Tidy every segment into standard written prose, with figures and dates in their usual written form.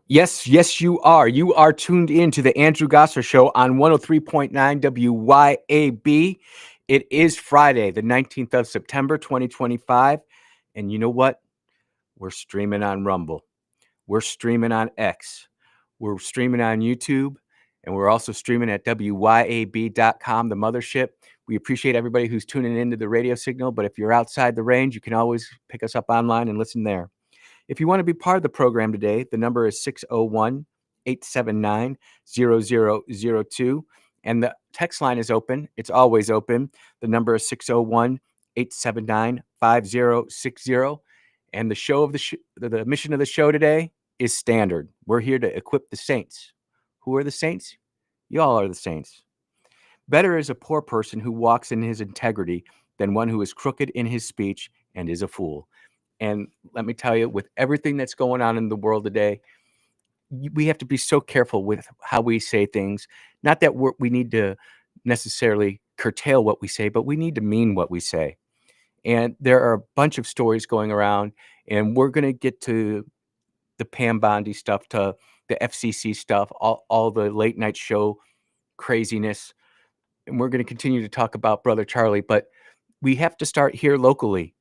Yes, yes, you are. You are tuned in to the Andrew Gosser Show on 103.9 WYAB. It is Friday, the 19th of September, 2025. And you know what? We're streaming on Rumble. We're streaming on X. We're streaming on YouTube. And we're also streaming at WYAB.com, the mothership. We appreciate everybody who's tuning into the radio signal. But if you're outside the range, you can always pick us up online and listen there. If you want to be part of the program today, the number is 601 879 0002. And the text line is open. It's always open. The number is 601 879 5060. And the show of the mission of the show today is standard. We're here to equip the saints. Who are the saints? Y'all are the saints. Better is a poor person who walks in his integrity than one who is crooked in his speech and is a fool. And let me tell you, with everything that's going on in the world today, we have to be so careful with how we say things. Not that we need to necessarily curtail what we say, but we need to mean what we say. And there are a bunch of stories going around, and we're going to get to the Pam Bondi stuff, to the FCC stuff, all the late night show craziness. And we're going to continue to talk about Brother Charlie, but we have to start here locally.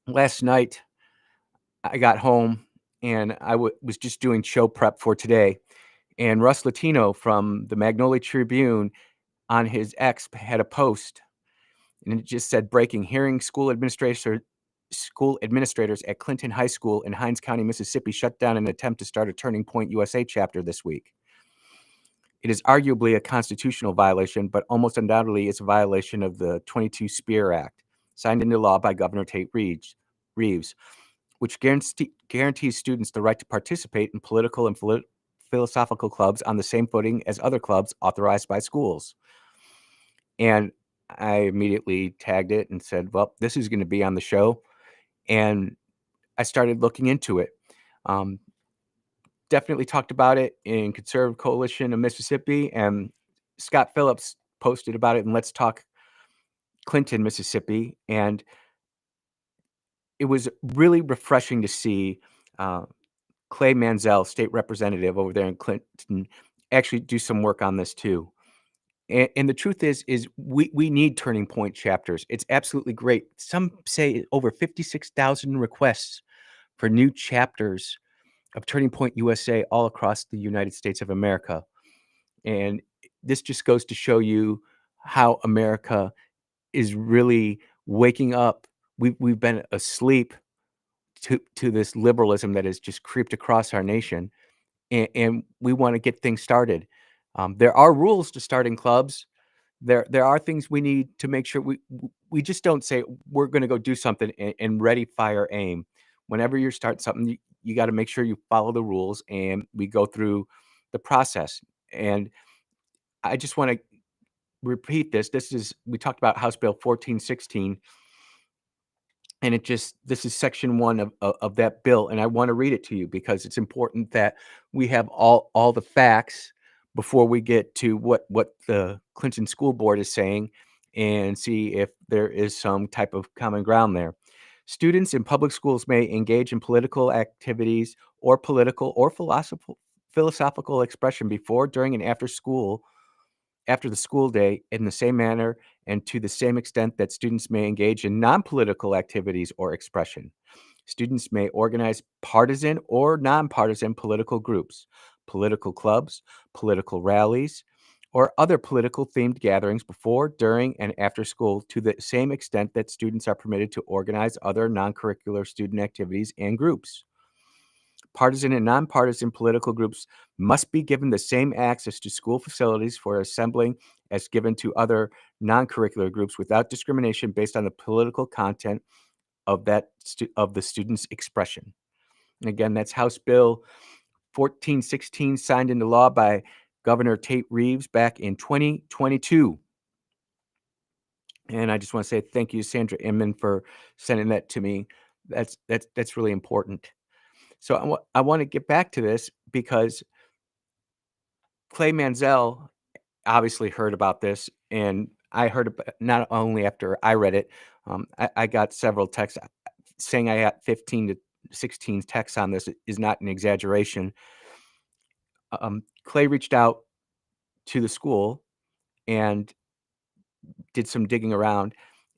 Last night, I got home and I was just doing show prep for today. And Russ Latino from the Magnolia Tribune on his X had a post, and it just said, breaking, hearing school administrators at Clinton High School in Hinds County, Mississippi shut down an attempt to start a Turning Point USA chapter this week. It is arguably a constitutional violation, but almost undoubtedly it's a violation of the 22 Spear Act, signed into law by Governor Tate Reeves, which guarantees students the right to participate in political and philosophical clubs on the same footing as other clubs authorized by schools. And I immediately tagged it and said, well, this is going to be on the show. And I started looking into it. Definitely talked about it in Conservative Coalition of Mississippi, and Scott Phillips posted about it in Let's Talk Clinton, Mississippi. And it was really refreshing to see Clay Manziel, state representative over there in Clinton, actually do some work on this too. And the truth is we need Turning Point chapters. It's absolutely great. Some say over 56,000 requests for new chapters of Turning Point USA all across the United States of America. And this just goes to show you how America is really waking up. We've been asleep to this liberalism that has just creeped across our nation, and we want to get things started. There are rules to starting clubs. There are things we need to make sure we just don't say we're going to go do something and ready, fire, aim. Whenever you start something, you got to make sure you follow the rules, and we go through the process. And I just want to repeat this. We talked about House Bill 1416, and this is section 1 of that bill, and I want to read it to you because it's important that we have all the facts before we get to what the Clinton School Board is saying and see if there is some type of common ground there. Students in public schools may engage in political activities or political or philosophical expression before, during, and after the school day in the same manner and to the same extent that students may engage in non-political activities or expression. Students may organize partisan or nonpartisan political groups, political clubs, political rallies, or other political themed gatherings before, during, and after school to the same extent that students are permitted to organize other non-curricular student activities and groups. Partisan and nonpartisan political groups must be given the same access to school facilities for assembling as given to other non-curricular groups without discrimination based on the political content of the student's expression. And again, that's House Bill 1416, signed into law by Governor Tate Reeves back in 2022. And I just want to say thank you, Sandra Inman, for sending that to me. That's really important. So I want to get back to this because Clay Manziel obviously heard about this, and I heard about, not only after I read it, I got several texts saying I got 15 16 texts on this is not an exaggeration. Clay reached out to the school and did some digging around,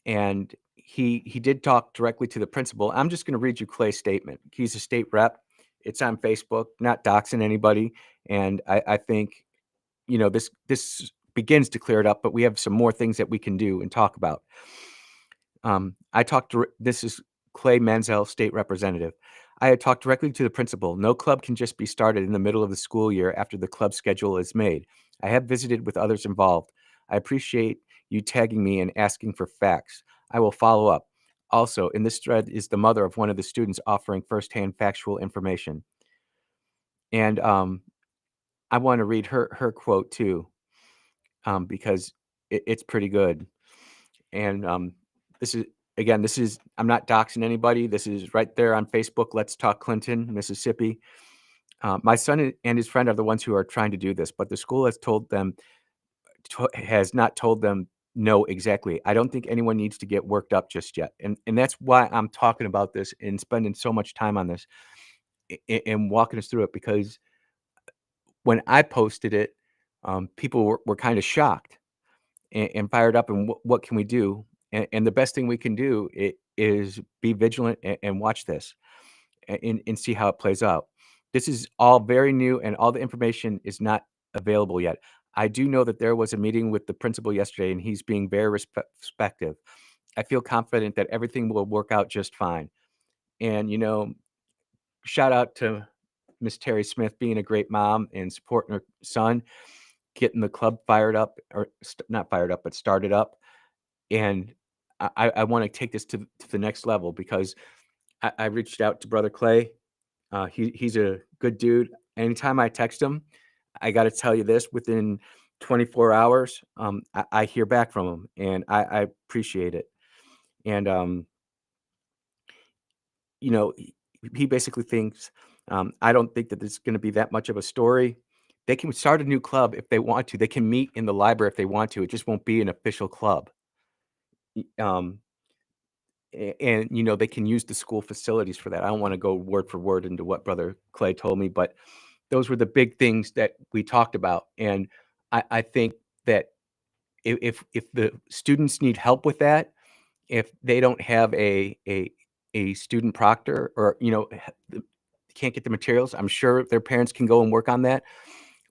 and he did talk directly to the principal. I'm just gonna read you Clay's statement. He's a state rep. It's on Facebook, not doxing anybody, and I think, this begins to clear it up, but we have some more things that we can do and talk about. This is Clay Manzel, state representative. I had talked directly to the principal. No club can just be started in the middle of the school year after the club schedule is made. I have visited with others involved. I appreciate you tagging me and asking for facts. I will follow up. Also, in this thread is the mother of one of the students offering firsthand factual information. And I want to read her quote too, because it's pretty good. And this is I'm not doxing anybody. This is right there on Facebook. Let's Talk Clinton, Mississippi. My son and his friend are the ones who are trying to do this, but the school has not told them no exactly. I don't think anyone needs to get worked up just yet, and that's why I'm talking about this and spending so much time on this and walking us through it, because when I posted it, people were kind of shocked and fired up. And what can we do? And the best thing we can do is be vigilant and watch this and see how it plays out. This is all very new, and all the information is not available yet. I do know that there was a meeting with the principal yesterday, and he's being very respectful. I feel confident that everything will work out just fine. And, shout out to Miss Terry Smith being a great mom and supporting her son, getting the club fired up, or not fired up, but started up. And I want to take this to the next level, because I reached out to Brother Clay. He's a good dude. Anytime I text him, I got to tell you this: within 24 hours, I hear back from him, and I appreciate it. And he basically thinks, I don't think that there's going to be that much of a story. They can start a new club if they want to. They can meet in the library if they want to. It just won't be an official club. Um, and they can use the school facilities for that. I don't want to go word for word into what Brother Clay told me, but those were the big things that we talked about. And I think that if the students need help with that, if they don't have a student proctor, or can't get the materials, I'm sure their parents can go and work on that.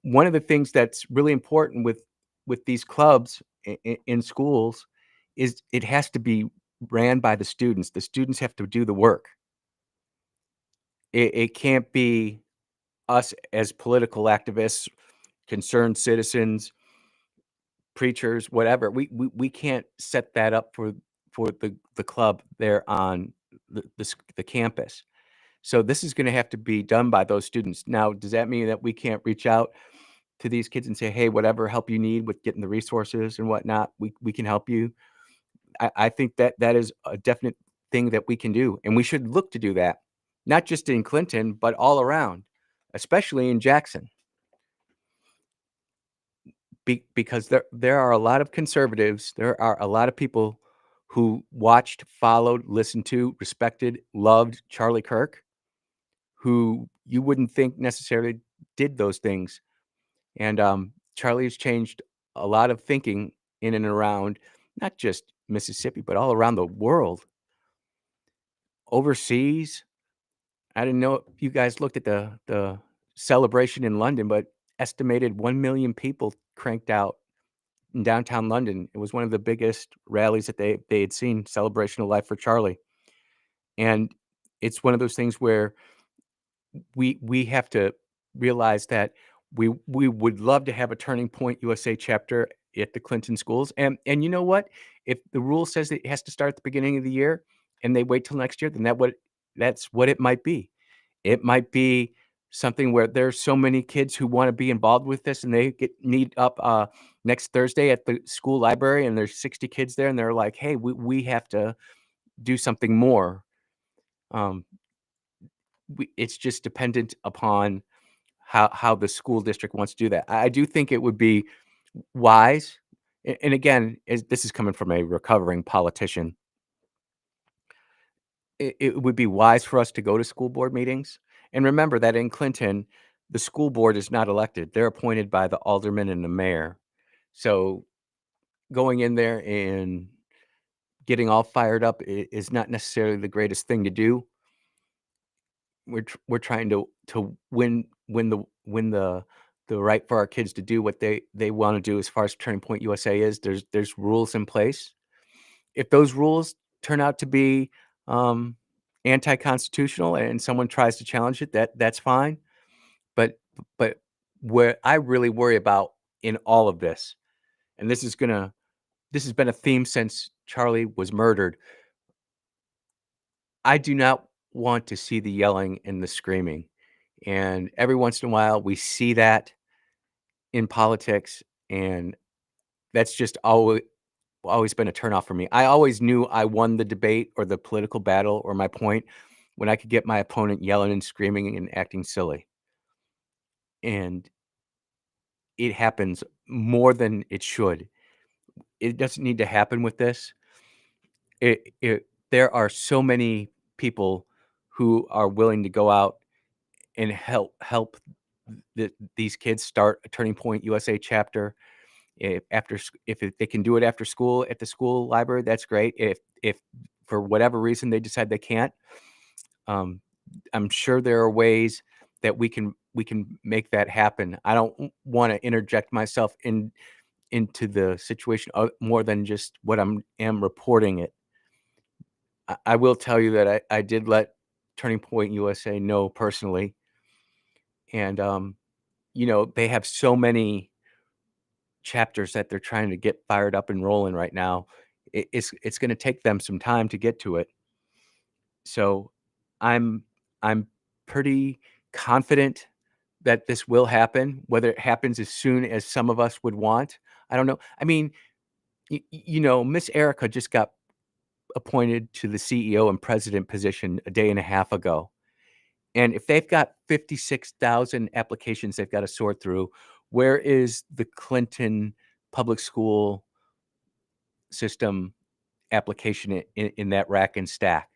One of the things that's really important with these clubs in schools is it has to be ran by the students. The students have to do the work. It can't be us as political activists, concerned citizens, preachers, whatever. We can't set that up for the club there on the campus. So this is going to have to be done by those students. Now, does that mean that we can't reach out to these kids and say, "Hey, whatever help you need with getting the resources and whatnot, we can help you"? I think that is a definite thing that we can do, and we should look to do that, not just in Clinton, but all around, especially in Jackson. Because there are a lot of conservatives, there are a lot of people who watched, followed, listened to, respected, loved Charlie Kirk, who you wouldn't think necessarily did those things. And Charlie has changed a lot of thinking in and around not just Mississippi, but all around the world, overseas. I didn't know if you guys looked at the celebration in London, but estimated 1 million people cranked out in downtown London. It was one of the biggest rallies that they had seen, celebration of life for Charlie. And it's one of those things where we have to realize that we would love to have a Turning Point USA chapter at the Clinton schools. And you know what? If the rule says it has to start at the beginning of the year and they wait till next year, then that's what it might be. It might be something where there's so many kids who want to be involved with this, and they meet up next Thursday at the school library, and there's 60 kids there, and they're like, "Hey, we have to do something more." Um, it's just dependent upon how the school district wants to do that. I do think it would be wise, and again, this is coming from a recovering politician. it would be wise for us to go to school board meetings. And remember that in Clinton, the school board is not elected. They're appointed by the alderman and the mayor. So going in there and getting all fired up is not necessarily the greatest thing to do. We're trying to win the right for our kids to do what they wanna do as far as Turning Point USA is. There's rules in place. If those rules turn out to be, um, anti-constitutional and someone tries to challenge it, that's fine. But but where I really worry about in all of this, and this has been a theme since Charlie was murdered. I do not want to see the yelling and the screaming, and every once in a while, we see that in politics, and that's just always been a turnoff for me. I always knew I won the debate or the political battle or my point when I could get my opponent yelling and screaming and acting silly, and it happens more than it should. It doesn't need to happen with this. There are so many people who are willing to go out and help these kids start a Turning Point USA chapter. If they can do it after school at the school library, that's great. If for whatever reason they decide they can't, um, I'm sure there are ways that we can make that happen. I don't want to interject myself into the situation more than just what am reporting it. I will tell you that I did let Turning Point USA know personally, and they have so many chapters that they're trying to get fired up and rolling right now. It's going to take them some time to get to it. So I'm I'm pretty confident that this will happen. Whether it happens as soon as some of us would want, I don't know. I mean, Miss Erica just got appointed to the CEO and president position a day and a half ago. And if they've got 56,000 applications they've got to sort through, where is the Clinton public school system application in that rack and stack?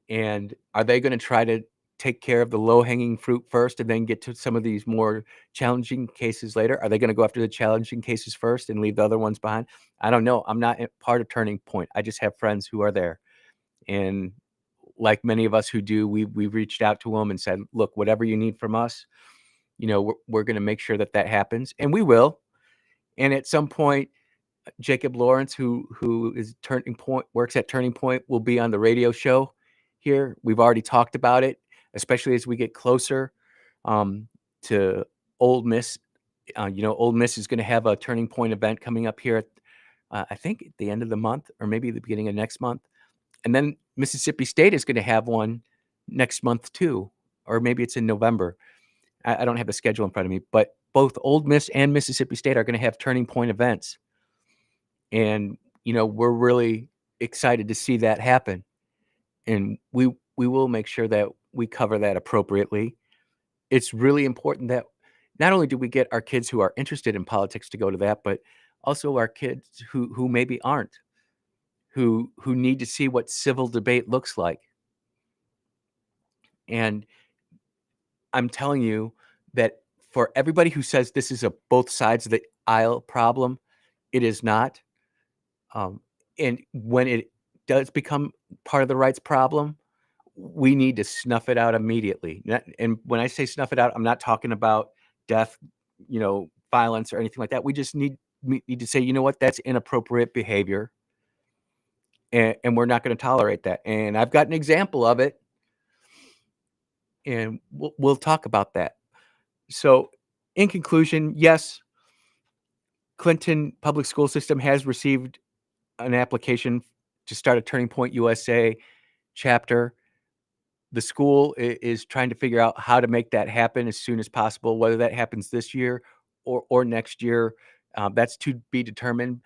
And are they going to try to take care of the low hanging fruit first and then get to some of these more challenging cases later? Are they going to go after the challenging cases first and leave the other ones behind? I don't know. I'm not part of Turning Point. I just have friends who are there. And like many of us who do, we reached out to them and said, look, whatever you need from us, we're going to make sure that happens, and we will. And at some point, Jacob Lawrence, who is Turning Point, works at Turning Point, will be on the radio show here. We've already talked about it, especially as we get closer um, to Ole Miss. Ole Miss is going to have a Turning Point event coming up here at, I think, at the end of the month or maybe the beginning of next month. And then Mississippi State is going to have one next month too, or maybe it's in November. I don't have the schedule in front of me, but both Ole Miss and Mississippi State are going to have Turning Point events. And, we're really excited to see that happen. And we will make sure that we cover that appropriately. It's really important that not only do we get our kids who are interested in politics to go to that, but also our kids who maybe aren't, who need to see what civil debate looks like. And I'm telling you that for everybody who says this is a both sides of the aisle problem, it is not. Um, and when it does become part of the rights problem, we need to snuff it out immediately. And when I say snuff it out, I'm not talking about death, violence or anything like that. We just need to say, you know what, that's inappropriate behavior, and we're not going to tolerate that. And I've got an example of it, and we'll talk about that. So, in conclusion, yes, Clinton public school system has received an application to start a Turning Point USA chapter. The school is trying to figure out how to make that happen as soon as possible, whether that happens this year or next year. That's to be determined.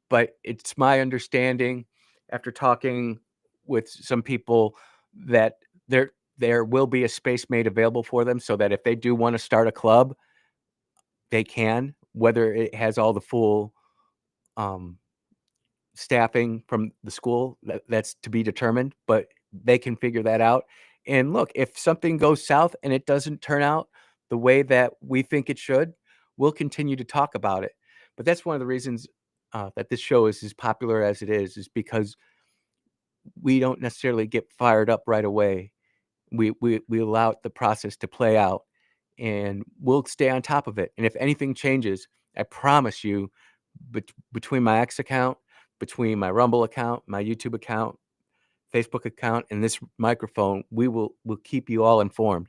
But it's my understanding, after talking with some people, that there will be a space made available for them, so that if they do want to start a club, they can. Whether it has all the full um, staffing from the school, that's to be determined. But they can figure that out. And look, if something goes south and it doesn't turn out the way that we think it should, we'll continue to talk about it. But that's one of the reasons that this show is as popular as it is because we don't necessarily get fired up right away. We allow the process to play out, and we'll stay on top of it. And if anything changes, I promise you, between my X account, between my Rumble account, my YouTube account, Facebook account, and this microphone, we'll keep you all informed.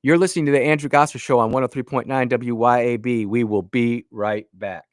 You're listening to the Andrew Gosser Show on 103.9 WYAB. We will be right back.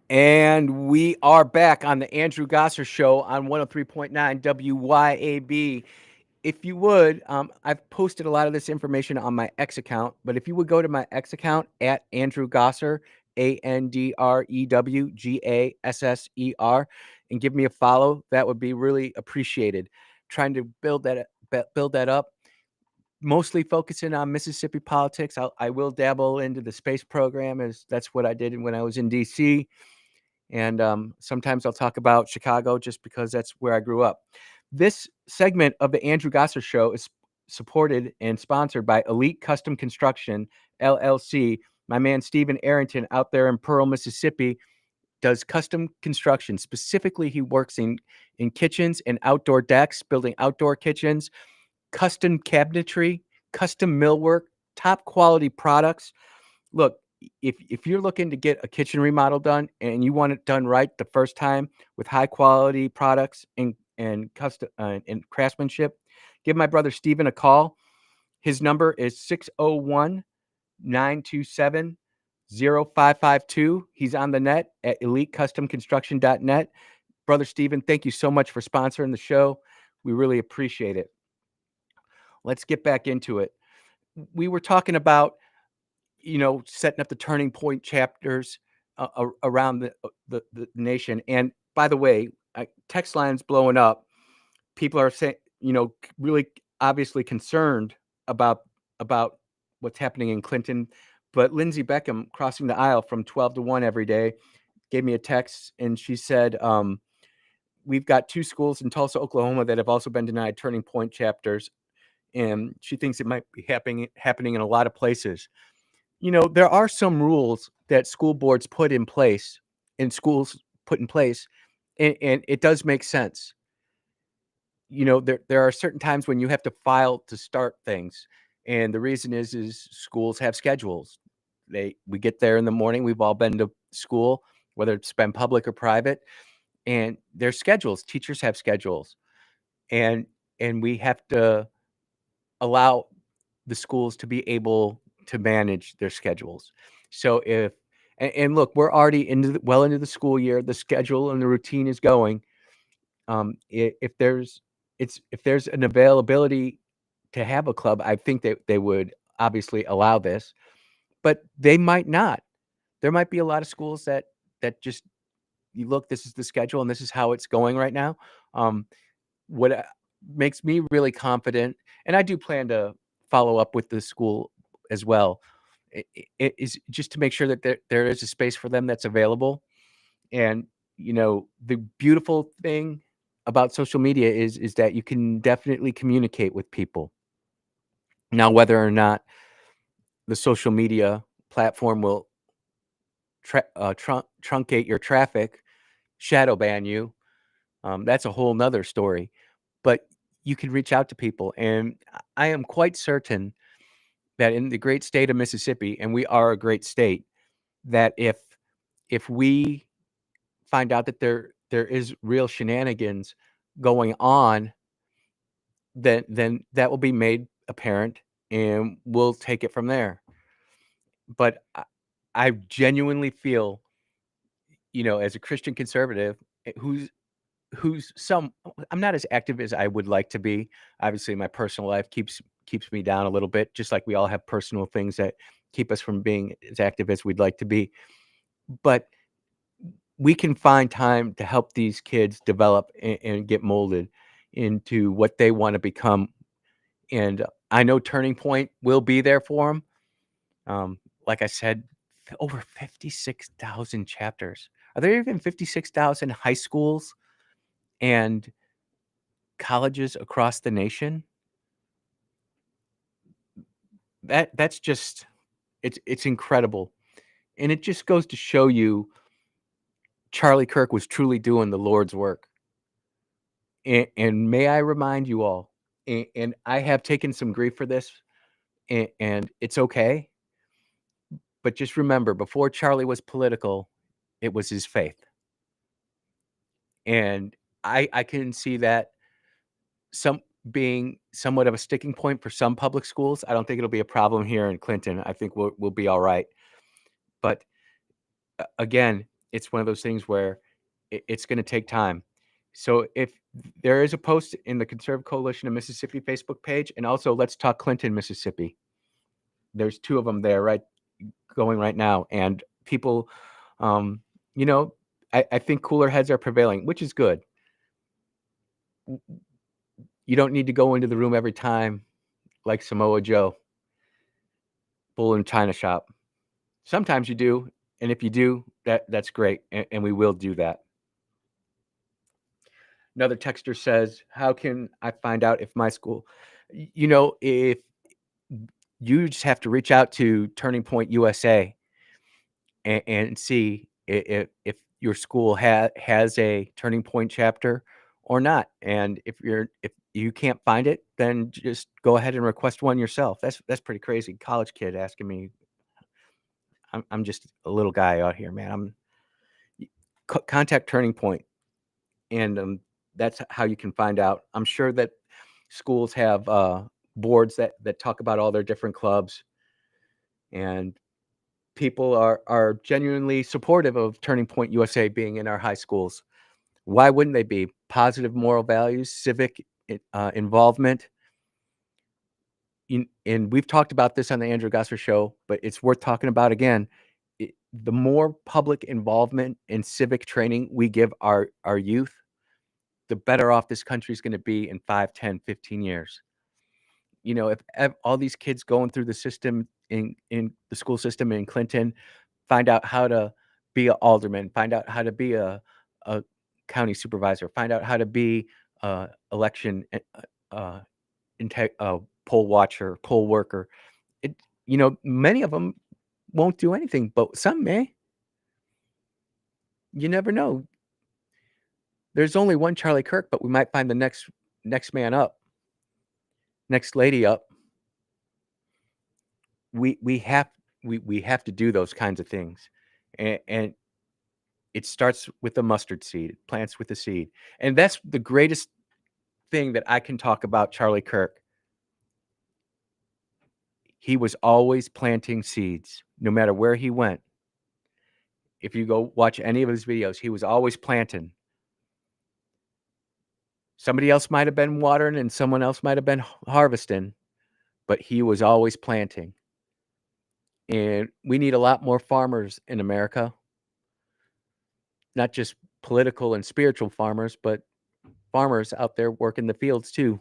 And we are back on the Andrew Gosser Show on 103.9 WYAB. If you would, I've posted a lot of this information on my X account, but if you would go to my X account at Andrew Gosser, AndrewGasser, and give me a follow, that would be really appreciated. Trying to build that up, mostly focusing on Mississippi politics. I will dabble into the space program, as that's what I did when I was in DC. And sometimes I'll talk about Chicago just because that's where I grew up. This segment of the Andrew Gosser Show is supported and sponsored by Elite Custom Construction, LLC. My man Stephen Arrington out there in Pearl, Mississippi, does custom construction. Specifically, he works in kitchens and outdoor decks, building outdoor kitchens, custom cabinetry, custom millwork, top quality products. Look, if you're looking to get a kitchen remodel done and you want it done right the first time with high quality products and custom and craftsmanship, give my brother Steven a call. His number is 601-927-0552. He's on the net at elitecustomconstruction.net. Brother Steven, thank you so much for sponsoring the show. We really appreciate it. Let's get back into it. We were talking about, setting up the turning point chapters around the nation. And by the way, text lines blowing up. People are saying, really obviously concerned about what's happening in Clinton. But Lindsey Beckham, crossing the aisle from 12 to 1 every day, gave me a text, and she said, we've got 2 schools in Tulsa, Oklahoma that have also been denied turning point chapters. And she thinks it might be happening in a lot of places. There are some rules that school boards put in place and schools put in place, and it does make sense. There are certain times when you have to file to start things, and the reason is schools have schedules. We get there in the morning. We've all been to school, whether it's been public or private, and there's schedules. Teachers have schedules, and we have to allow the schools to be able to manage their schedules. So and look, we're already well into the school year. The schedule and the routine is going. If there's an availability to have a club, I think that they would obviously allow this, but they might not. There might be a lot of schools that just, you look, this is the schedule and this is how it's going right now. What makes me really confident, and I do plan to follow up with the school as well, is just to make sure that there is a space for them that's available. And the beautiful thing about social media is that you can definitely communicate with people. Now, whether or not the social media platform will truncate your traffic, shadow ban you, that's a whole nother story. But you can reach out to people, and I am quite certain that in the great state of Mississippi, and we are a great state, that if we find out that there is real shenanigans going on, then that will be made apparent, and we'll take it from there. But I genuinely feel, as a Christian conservative, who's I'm not as active as I would like to be. Obviously, my personal life keeps me down a little bit, just like we all have personal things that keep us from being as active as we'd like to be. But we can find time to help these kids develop and get molded into what they want to become. And I know Turning Point will be there for them. Like I said, over 56,000 chapters. Are there even 56,000 high schools and colleges across the nation? That's just, it's incredible. And it just goes to show you Charlie Kirk was truly doing the Lord's work. And may I remind you all, and I have taken some grief for this, and it's okay. But just remember, before Charlie was political, it was his faith. And I can see that some being somewhat of a sticking point for some public schools. I don't think it'll be a problem here in Clinton. I think we'll be all right. But again, it's one of those things where it's going to take time. So if there is a post in the Conservative Coalition of Mississippi Facebook page, and also Let's Talk Clinton, Mississippi. There's two of them there, right, going right now, and people, um, you know, I think cooler heads are prevailing, which is good. You don't need to go into the room every time like Samoa Joe, bull in china shop. Sometimes you do, and if you do, that's great, and we will do that. Another texter says, "How can I find out if my school?" If you just have to reach out to Turning Point USA and see if your school has a Turning Point chapter or not. And if you can't find it, then just go ahead and request one yourself. That's pretty crazy. College kid asking me. I'm just a little guy out here, man. Contact Turning Point, and that's how you can find out. I'm sure that schools have boards that talk about all their different clubs, and people are genuinely supportive of Turning Point USA being in our high schools. Why wouldn't they be? Positive moral values, civic involvement. And we've talked about this on the Andrew Gosser Show, but it's worth talking about again. The more public involvement and civic training we give our youth, the better off this country is going to be in 5, 10, 15 years. If all these kids going through the system in the school system in Clinton find out how to be an alderman, find out how to be a county supervisor, find out how to be a election uh, poll watcher, poll worker. Many of them won't do anything, but some may. You never know. There's only one Charlie Kirk, but we might find the next man up, next lady up. We have we have to do those kinds of things, and it starts with the mustard seed. It plants with the seed, and that's the greatest thing that I can talk about Charlie Kirk. He was always planting seeds, no matter where he went. If you go watch any of his videos, he was always planting. Somebody else might have been watering and someone else might have been harvesting, but he was always planting. And we need a lot more farmers in America, not just political and spiritual farmers, but farmers out there working the fields too.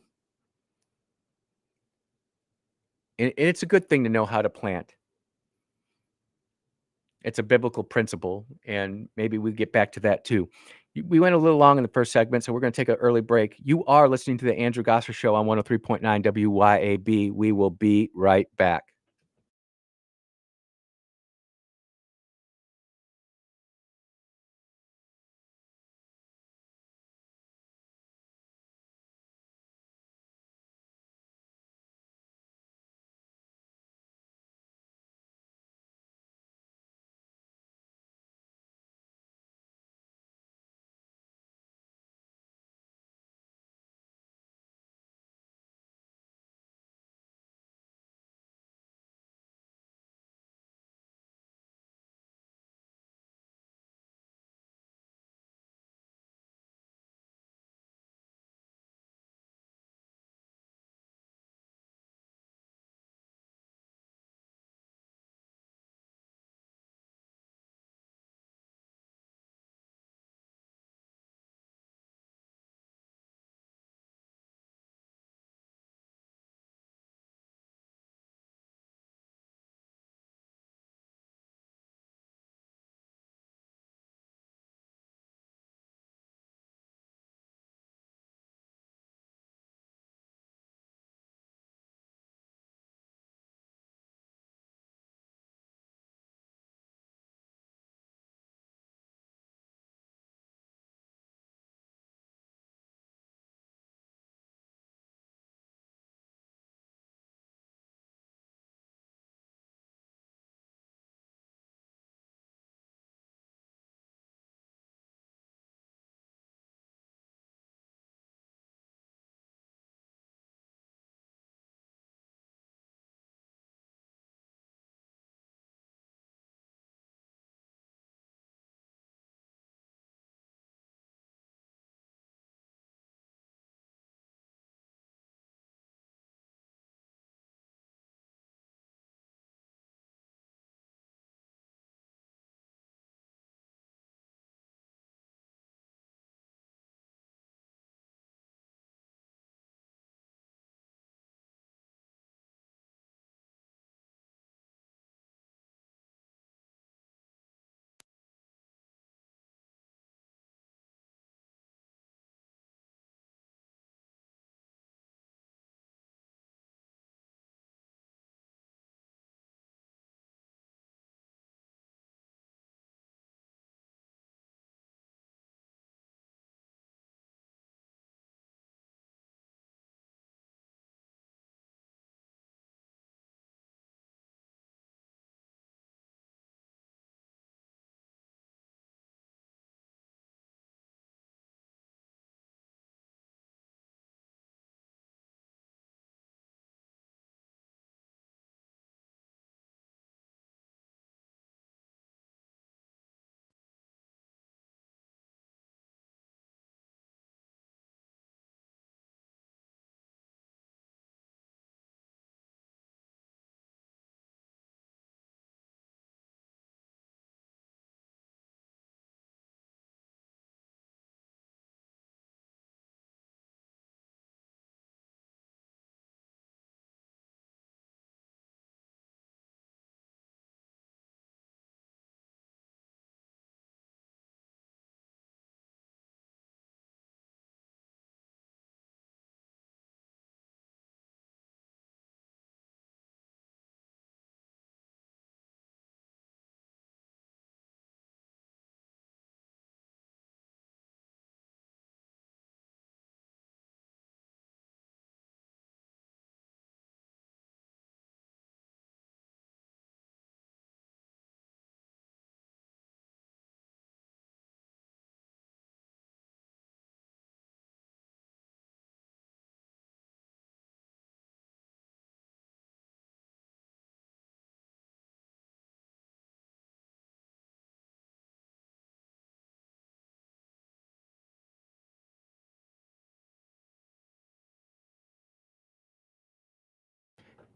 And it's a good thing to know how to plant. It's a biblical principle, and maybe we get back to that too. We went a little long in the first segment, so we're going to take an early break. You are listening to the Andrew Gosser Show on 103.9 WYAB. We will be right back.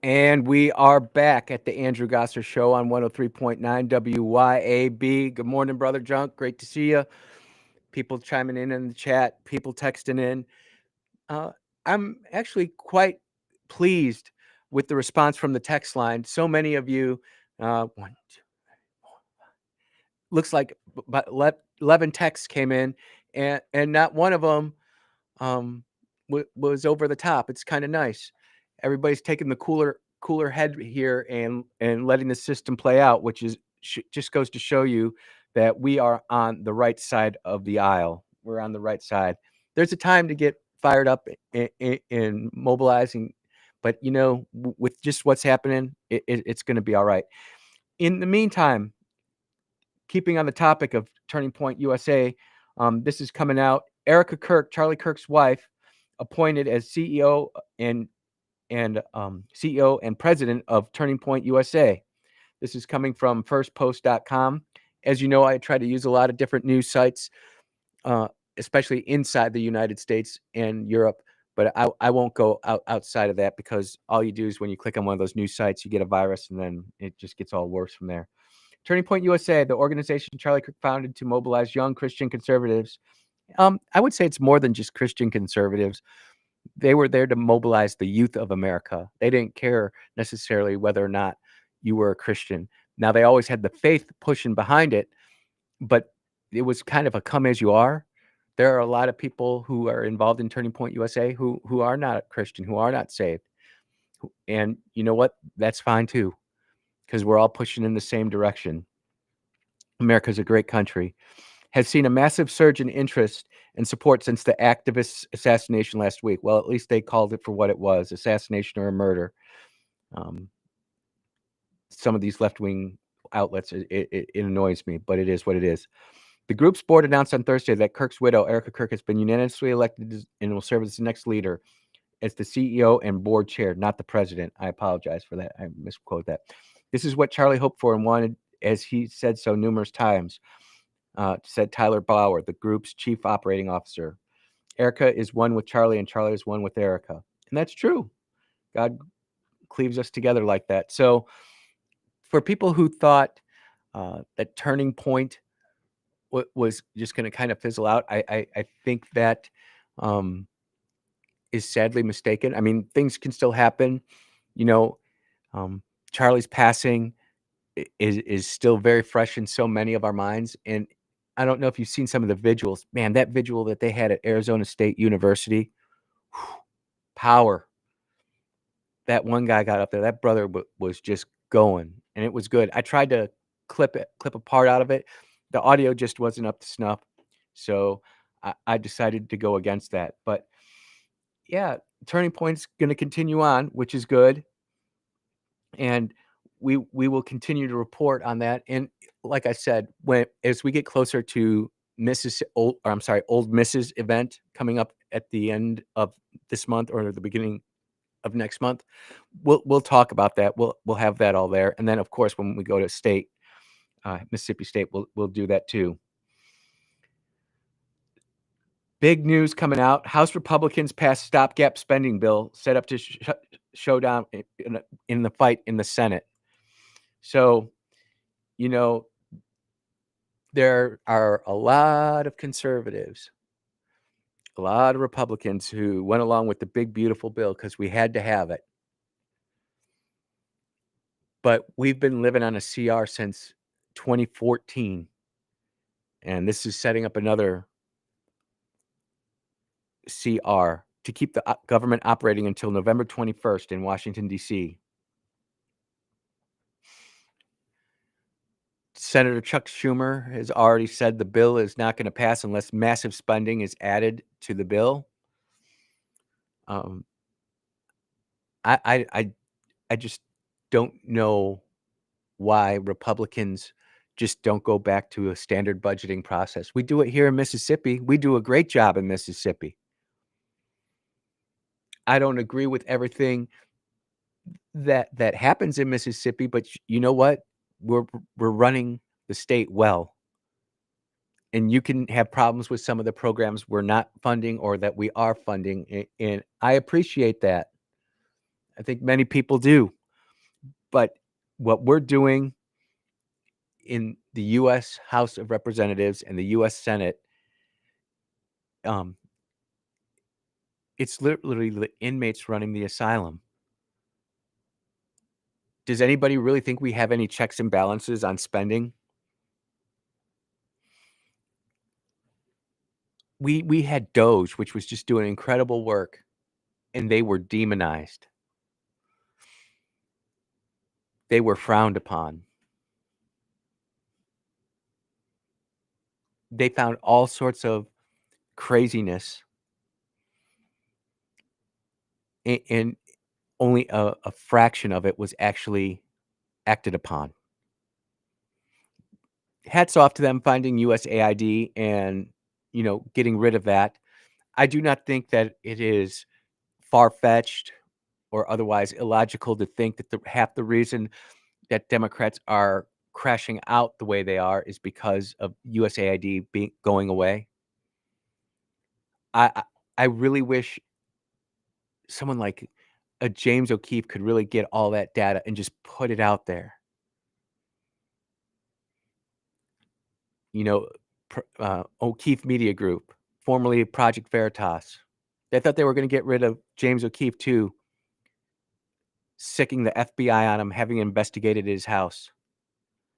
And we are back at the Andrew Gosser Show on 103.9 WYAB. Good morning, Brother Junk. Great to see you. People chiming in the chat, people texting in. I'm actually quite pleased with the response from the text line. So many of you, one, two, looks like about 11 texts came in, and not one of them was over the top. It's kind of nice. Everybody's taking the cooler head here and letting the system play out, which is just goes to show you that we are on the right side of the aisle. We're on the right side. There's a time to get fired up in mobilizing, but with just what's happening, it's going to be all right. In the meantime, keeping on the topic of Turning Point USA, this is coming out. Erica Kirk, Charlie Kirk's wife, appointed as CEO and CEO and president of Turning Point USA. This is coming from firstpost.com. As you know, I try to use a lot of different news sites, especially inside the United States and Europe. But I won't go outside of that, because all you do is when you click on one of those news sites, you get a virus, and then it just gets all worse from there. Turning Point USA, the organization Charlie Kirk founded to mobilize young Christian conservatives. I would say it's more than just Christian conservatives. They were there to mobilize the youth of America. They didn't care necessarily whether or not you were a Christian. Now, they always had the faith pushing behind it, but it was kind of a come as you are. There are a lot of people who are involved in Turning Point USA who are not Christian, who are not saved. And you know what? That's fine too, because we're all pushing in the same direction. America's a great country. Has seen a massive surge in interest and support since the activist assassination last week. Well, at least they called it for what it was, assassination or a murder. Some of these left-wing outlets, it annoys me, but it is what it is. The group's board announced on Thursday that Kirk's widow, Erica Kirk, has been unanimously elected and will serve as the next leader as the CEO and board chair, not the president. I apologize for that. I misquoted that. This is what Charlie hoped for and wanted, as he said so numerous times, said Tyler Bauer, the group's chief operating officer. Erica is one with Charlie, and Charlie is one with Erica. And that's true. God cleaves us together like that. So for people who thought that Turning Point was just going to kind of fizzle out, I think that is sadly mistaken. I mean, things can still happen. Charlie's passing is still very fresh in so many of our minds. And I don't know if you've seen some of the visuals. Man, that visual that they had at Arizona State University, power. That one guy got up there. That brother was just going, and it was good. I tried to clip a part out of it. The audio just wasn't up to snuff, so I decided to go against that. But yeah, Turning Point's going to continue on, which is good, and we will continue to report on that. And like I said, as we get closer to Old Mrs. event coming up at the end of this month or the beginning of next month, we'll talk about that. We'll have that all there. And then of course, when we go to state, Mississippi State, we'll do that too. Big news coming out. House Republicans passed stopgap spending bill set up to showdown in the fight in the Senate. So, there are a lot of conservatives, a lot of Republicans who went along with the big, beautiful bill because we had to have it. But we've been living on a CR since 2014. And this is setting up another CR to keep the government operating until November 21st in Washington, D.C. Senator Chuck Schumer has already said the bill is not going to pass unless massive spending is added to the bill. I just don't know why Republicans just don't go back to a standard budgeting process. We do it here in Mississippi. We do a great job in Mississippi. I don't agree with everything that happens in Mississippi, but you know what? We're running the state well. And you can have problems with some of the programs we're not funding or that we are funding, and I appreciate that. I think many people do. But what we're doing in the U.S. House of Representatives and the U.S. Senate, it's literally the inmates running the asylum. Does anybody really think we have any checks and balances on spending? We had Doge, which was just doing incredible work, and they were demonized. They were frowned upon. They found all sorts of craziness, and only a fraction of it was actually acted upon. Hats off to them finding USAID and, getting rid of that. I do not think that it is far-fetched or otherwise illogical to think that half the reason that Democrats are crashing out the way they are is because of USAID going away. I really wish someone like a James O'Keefe could really get all that data and just put it out there. O'Keefe Media Group, formerly Project Veritas. They thought they were going to get rid of James O'Keefe too, sicking the FBI on him, having investigated his house.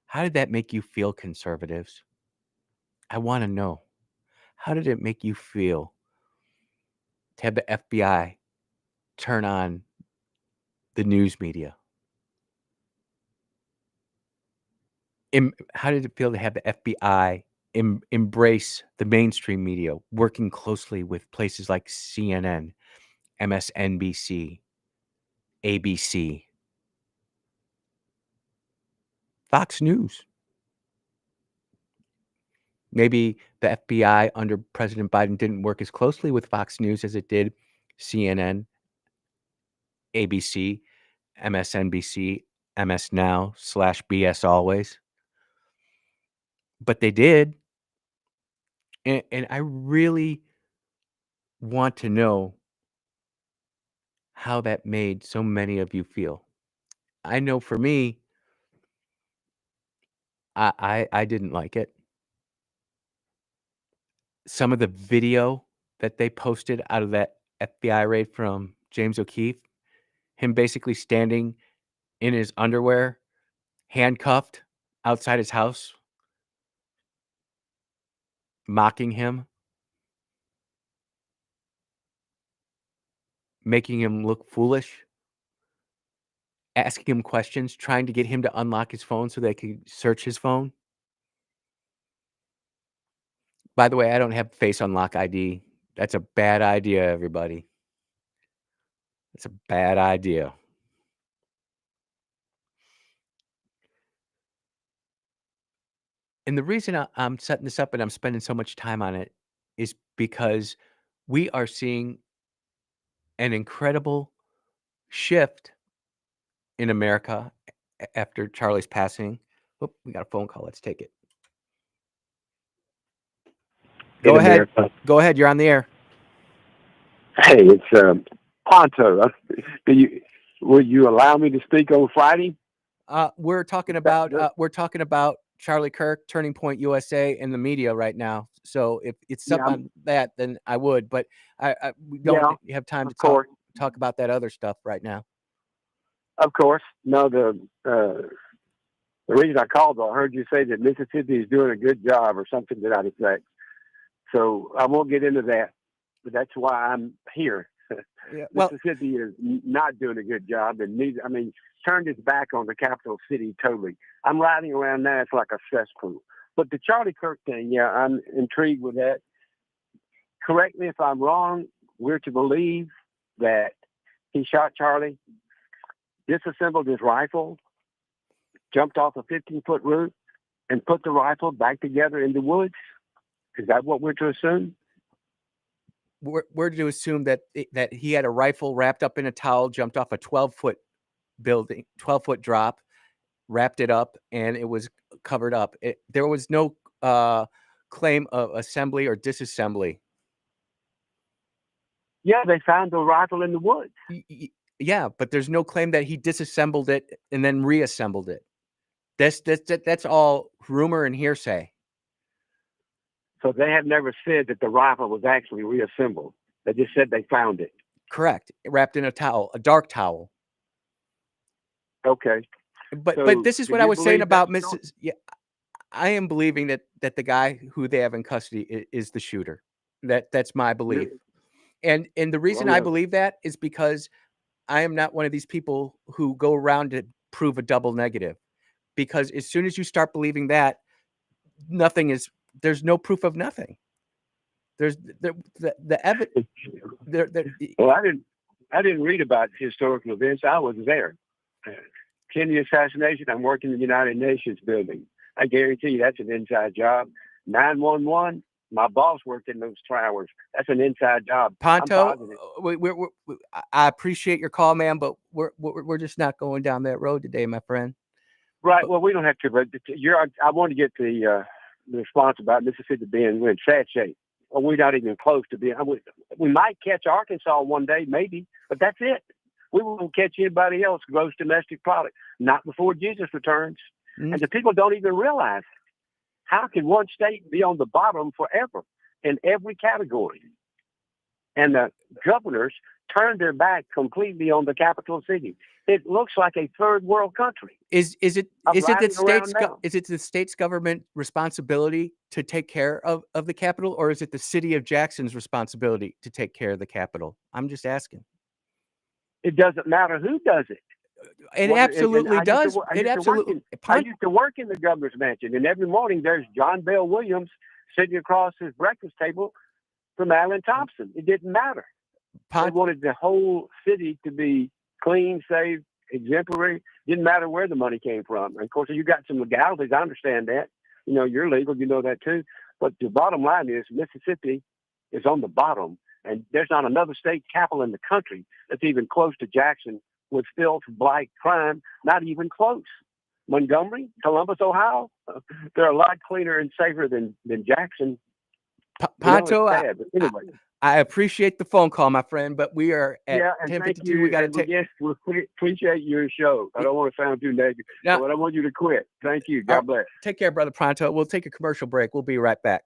How did that make you feel, conservatives? I want to know. How did it make you feel to have the FBI turn on the news media? How did it feel to have the FBI embrace the mainstream media, working closely with places like CNN, MSNBC, ABC, Fox News? Maybe the FBI under President Biden didn't work as closely with Fox News as it did CNN, ABC, MSNBC, MS Now / BS Always. But they did. And I really want to know how that made so many of you feel. I know for me, I didn't like it. Some of the video that they posted out of that FBI raid from James O'Keefe, him basically standing in his underwear, handcuffed outside his house, mocking him, making him look foolish, asking him questions, trying to get him to unlock his phone so they could search his phone. By the way, I don't have face unlock ID. That's a bad idea, everybody. It's a bad idea. And the reason I'm setting this up and I'm spending so much time on it is because we are seeing an incredible shift in America after Charlie's passing. Oh, we got a phone call. Let's take it. Go ahead. Go ahead. You're on the air. Hey, it's Ponto. Will you allow me to speak on Friday? We're talking about Charlie Kirk, Turning Point USA, and the media right now. So if it's something on that, then I would. But we don't have time to talk about that other stuff right now. Of course. No, the reason I called, I heard you say that Mississippi is doing a good job or something to that effect. So I won't get into that, but that's why I'm here. Yeah, well, Mississippi is not doing a good job, and turned its back on the capital city totally. I'm riding around now; it's like a cesspool. But the Charlie Kirk thing, I'm intrigued with that. Correct me if I'm wrong. We're to believe that he shot Charlie, disassembled his rifle, jumped off a 15-foot roof, and put the rifle back together in the woods. Is that what we're to assume? We're to assume that he had a rifle wrapped up in a towel, jumped off a 12-foot building, 12-foot drop, wrapped it up, and it was covered up. There was no claim of assembly or disassembly. Yeah, they found the rifle in the woods. Yeah, but there's no claim that he disassembled it and then reassembled it. That's all rumor and hearsay. So they have never said that the rifle was actually reassembled. They just said they found it. Correct. Wrapped in a towel, a dark towel. Okay. But So this is do what I you was saying believe that about story? Mrs. Yeah, I am believing that the guy who they have in custody is the shooter. That's my belief. And the reason Well, I yeah. believe that is because I am not one of these people who go around to prove a double negative. Because as soon as you start believing that, there's no proof of nothing. There's the evidence. There, Well, I didn't read about historical events. I was there. Kennedy assassination. I'm working in the United Nations building. I guarantee you that's an inside job. 911. My boss worked in those towers. That's an inside job. I'm Ponto, positive. I appreciate your call, man, but we're just not going down that road today, my friend. Right. Well, we don't have to. But I want to get the response about Mississippi being in sad shape. Well, we're not even close to being. We might catch Arkansas one day, maybe, but that's it. We won't catch anybody else gross domestic product, not before Jesus returns. Mm. And the people don't even realize how can one state be on the bottom forever in every category, and the governors turned their back completely on the capital city. It looks like a third world country. Is it I'm is it riding that around now. is it the state's government responsibility to take care of the capital, or is it the city of Jackson's responsibility to take care of the capital? I'm just asking. It doesn't matter who does it. It And absolutely does. It absolutely. I used to work in the governor's mansion, and every morning there's John Bell Williams sitting across his breakfast table from Alan Thompson. It didn't matter. They wanted the whole city to be clean, safe, exemplary. Didn't matter where the money came from. And of course, you got some legalities. I understand that. You know, you're legal. You know that too. But the bottom line is Mississippi is on the bottom, and there's not another state capital in the country that's even close to Jackson with filth, blight, crime. Not even close. Montgomery, Columbus, Ohio, they're a lot cleaner and safer than Jackson. Ponto, it's sad, but anyway. I appreciate the phone call, my friend, but we are at and 10:52. We got to take. Yes, we appreciate your show. I don't want to sound too negative, but I want you to quit. Thank you. God bless. Take care, brother Pronto. We'll take a commercial break. We'll be right back.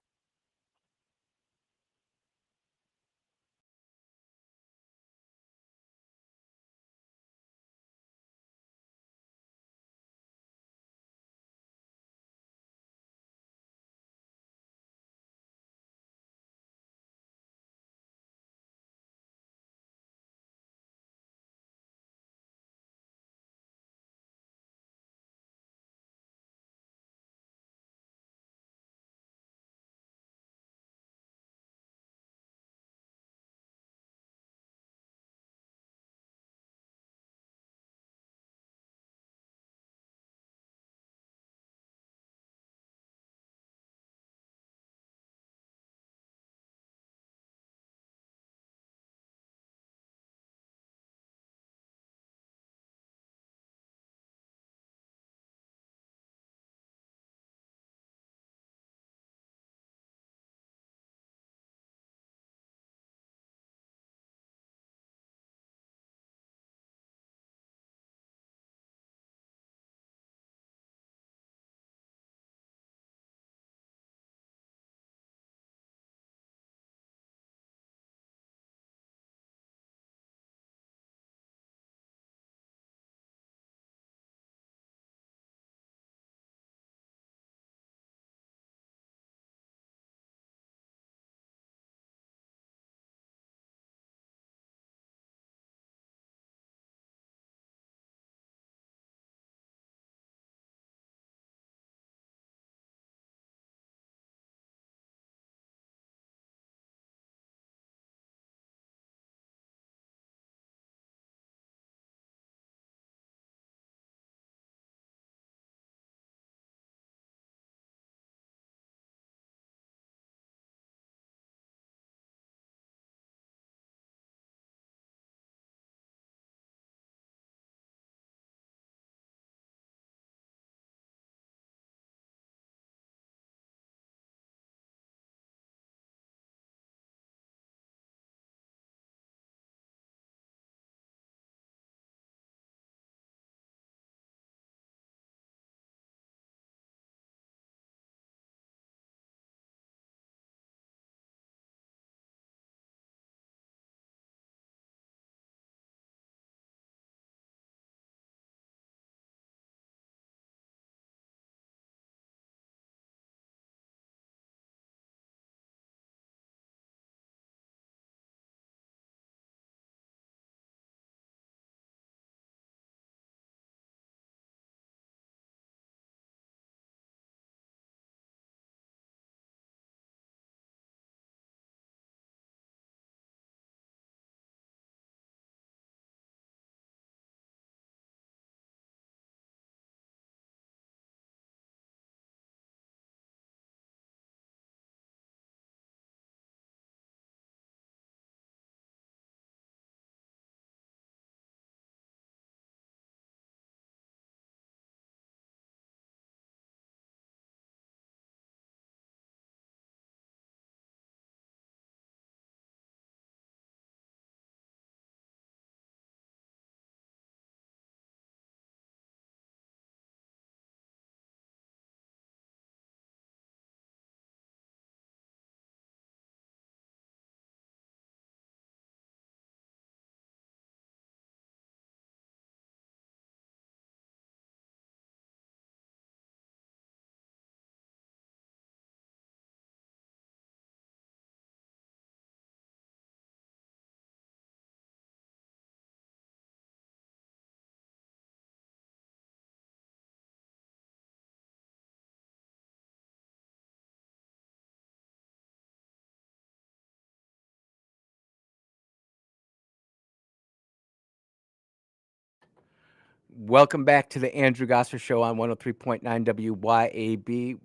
Welcome back to the Andrew Gosser Show on 103.9 WYAB.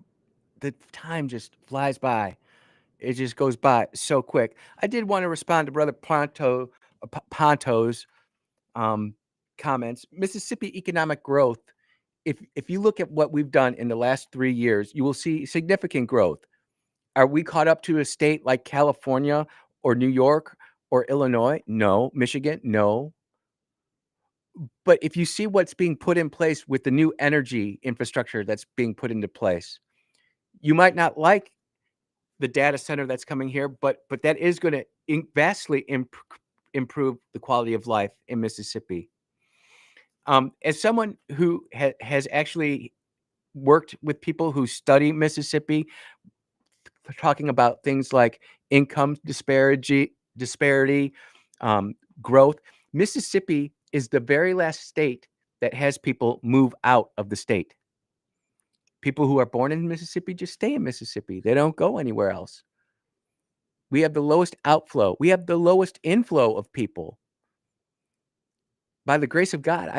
The time just flies by. It just goes by so quick. I did want to respond to Brother Ponto's um, comments. Mississippi economic growth, if you look at what we've done in the last 3 years, you will see significant growth. Are we caught up to a state like California or New York or Illinois? No. Michigan? No. But if you see what's being put in place with the new energy infrastructure that's being put into place, you might not like the data center that's coming here, but that is going to vastly improve the quality of life in Mississippi. As someone who has actually worked with people who study Mississippi, talking about things like income disparity, growth, Mississippi is the very last state that has people move out of the state. People who are born in Mississippi just stay in Mississippi. They don't go anywhere else. We have the lowest outflow. We have the lowest inflow of people. By the grace of God,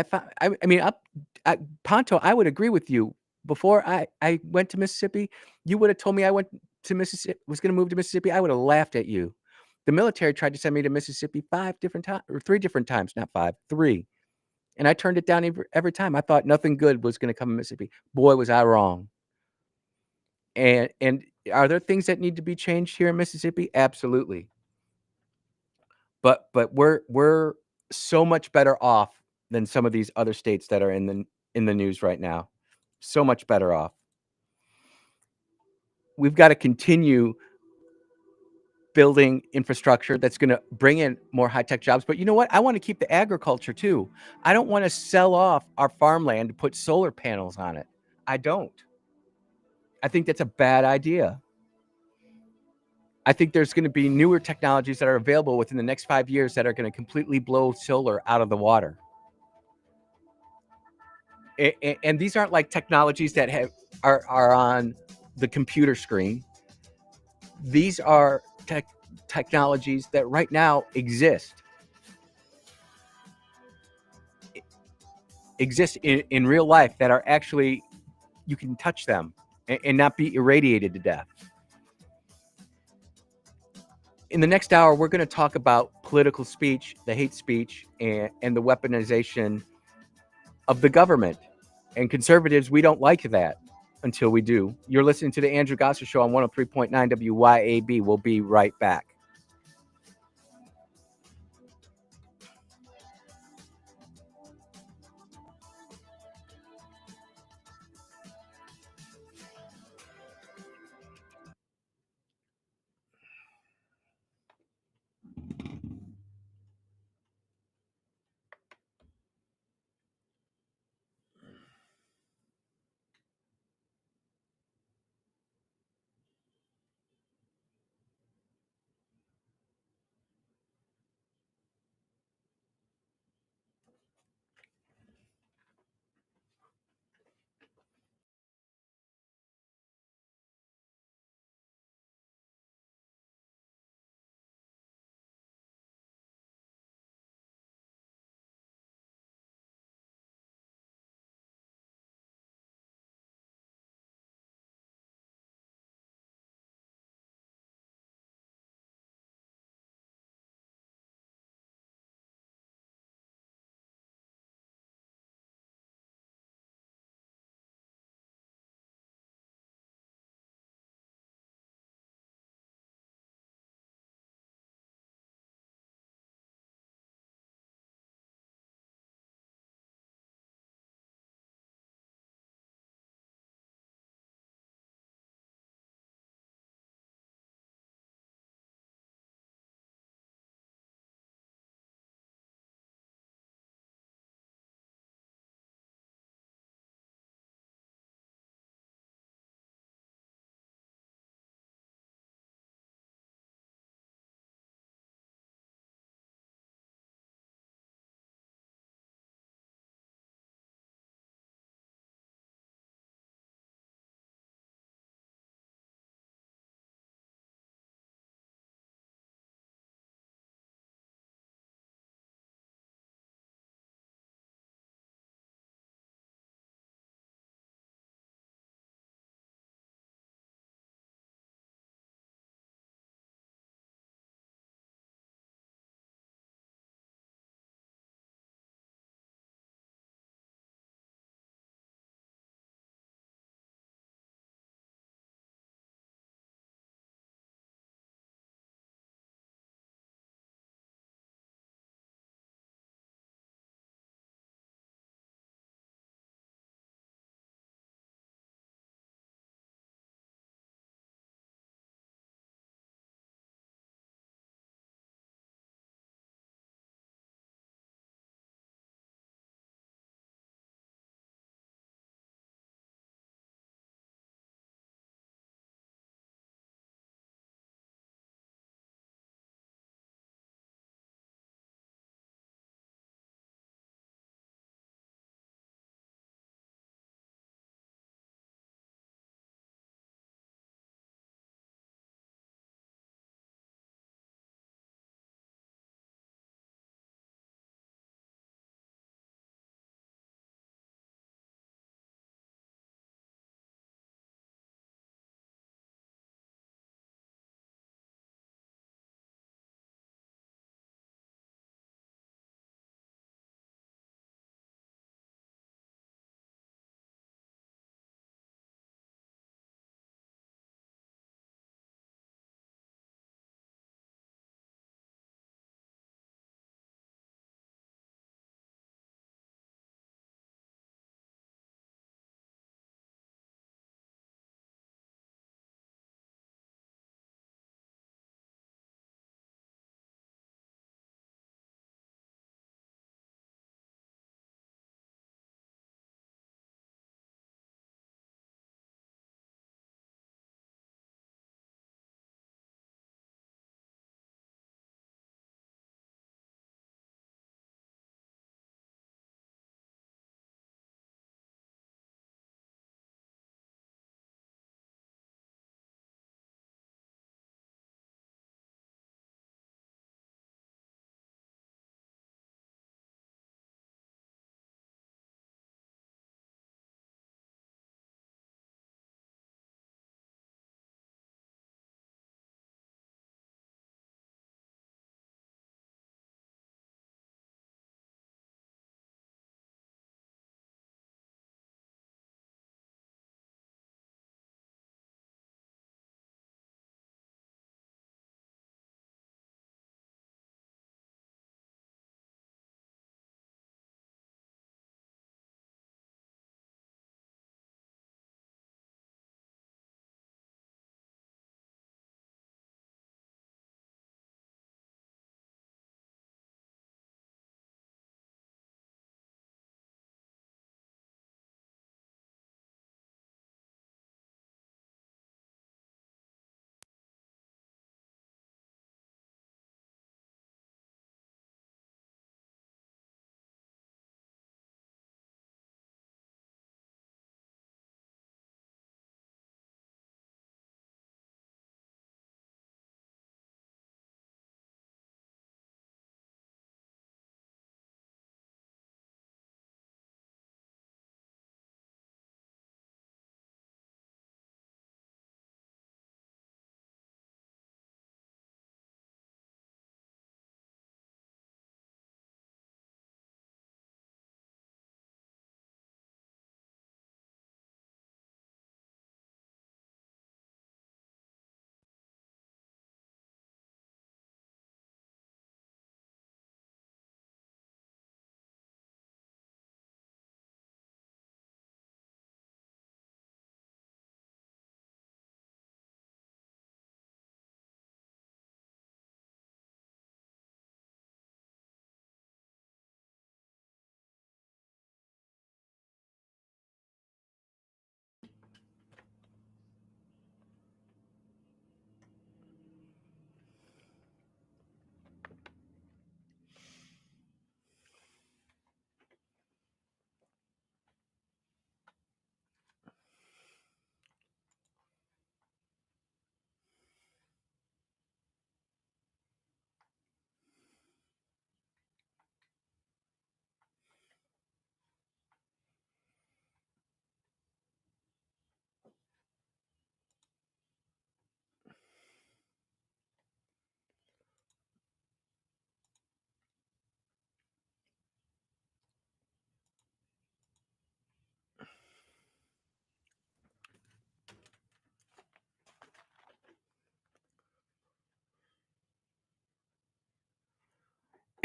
Ponto, I would agree with you. Before I went to Mississippi, you would have told me I went to Mississippi, was going to move to Mississippi. I would have laughed at you. The military tried to send me to Mississippi 5 different times, or 3 different times, not 5, 3. And I turned it down every time. I thought nothing good was going to come in Mississippi. Boy, was I wrong. And are there things that need to be changed here in Mississippi? Absolutely. But we're so much better off than some of these other states that are in the news right now. So much better off. We've got to continue building infrastructure that's going to bring in more high-tech jobs. But you know what? I want to keep the agriculture too. I don't want to sell off our farmland to put solar panels on it. I don't. I think that's a bad idea. I think there's going to be newer technologies that are available within the next 5 years that are going to completely blow solar out of the water. And these aren't like technologies that are on the computer screen. These are technologies that right now exist in real life, that are actually, you can touch them and not be irradiated to death. In the next hour, we're going to talk about political speech, the hate speech, and the weaponization of the government. And conservatives, we don't like that until we do. You're listening to the Andrew Gosser Show on 103.9 WYAB. We'll be right back.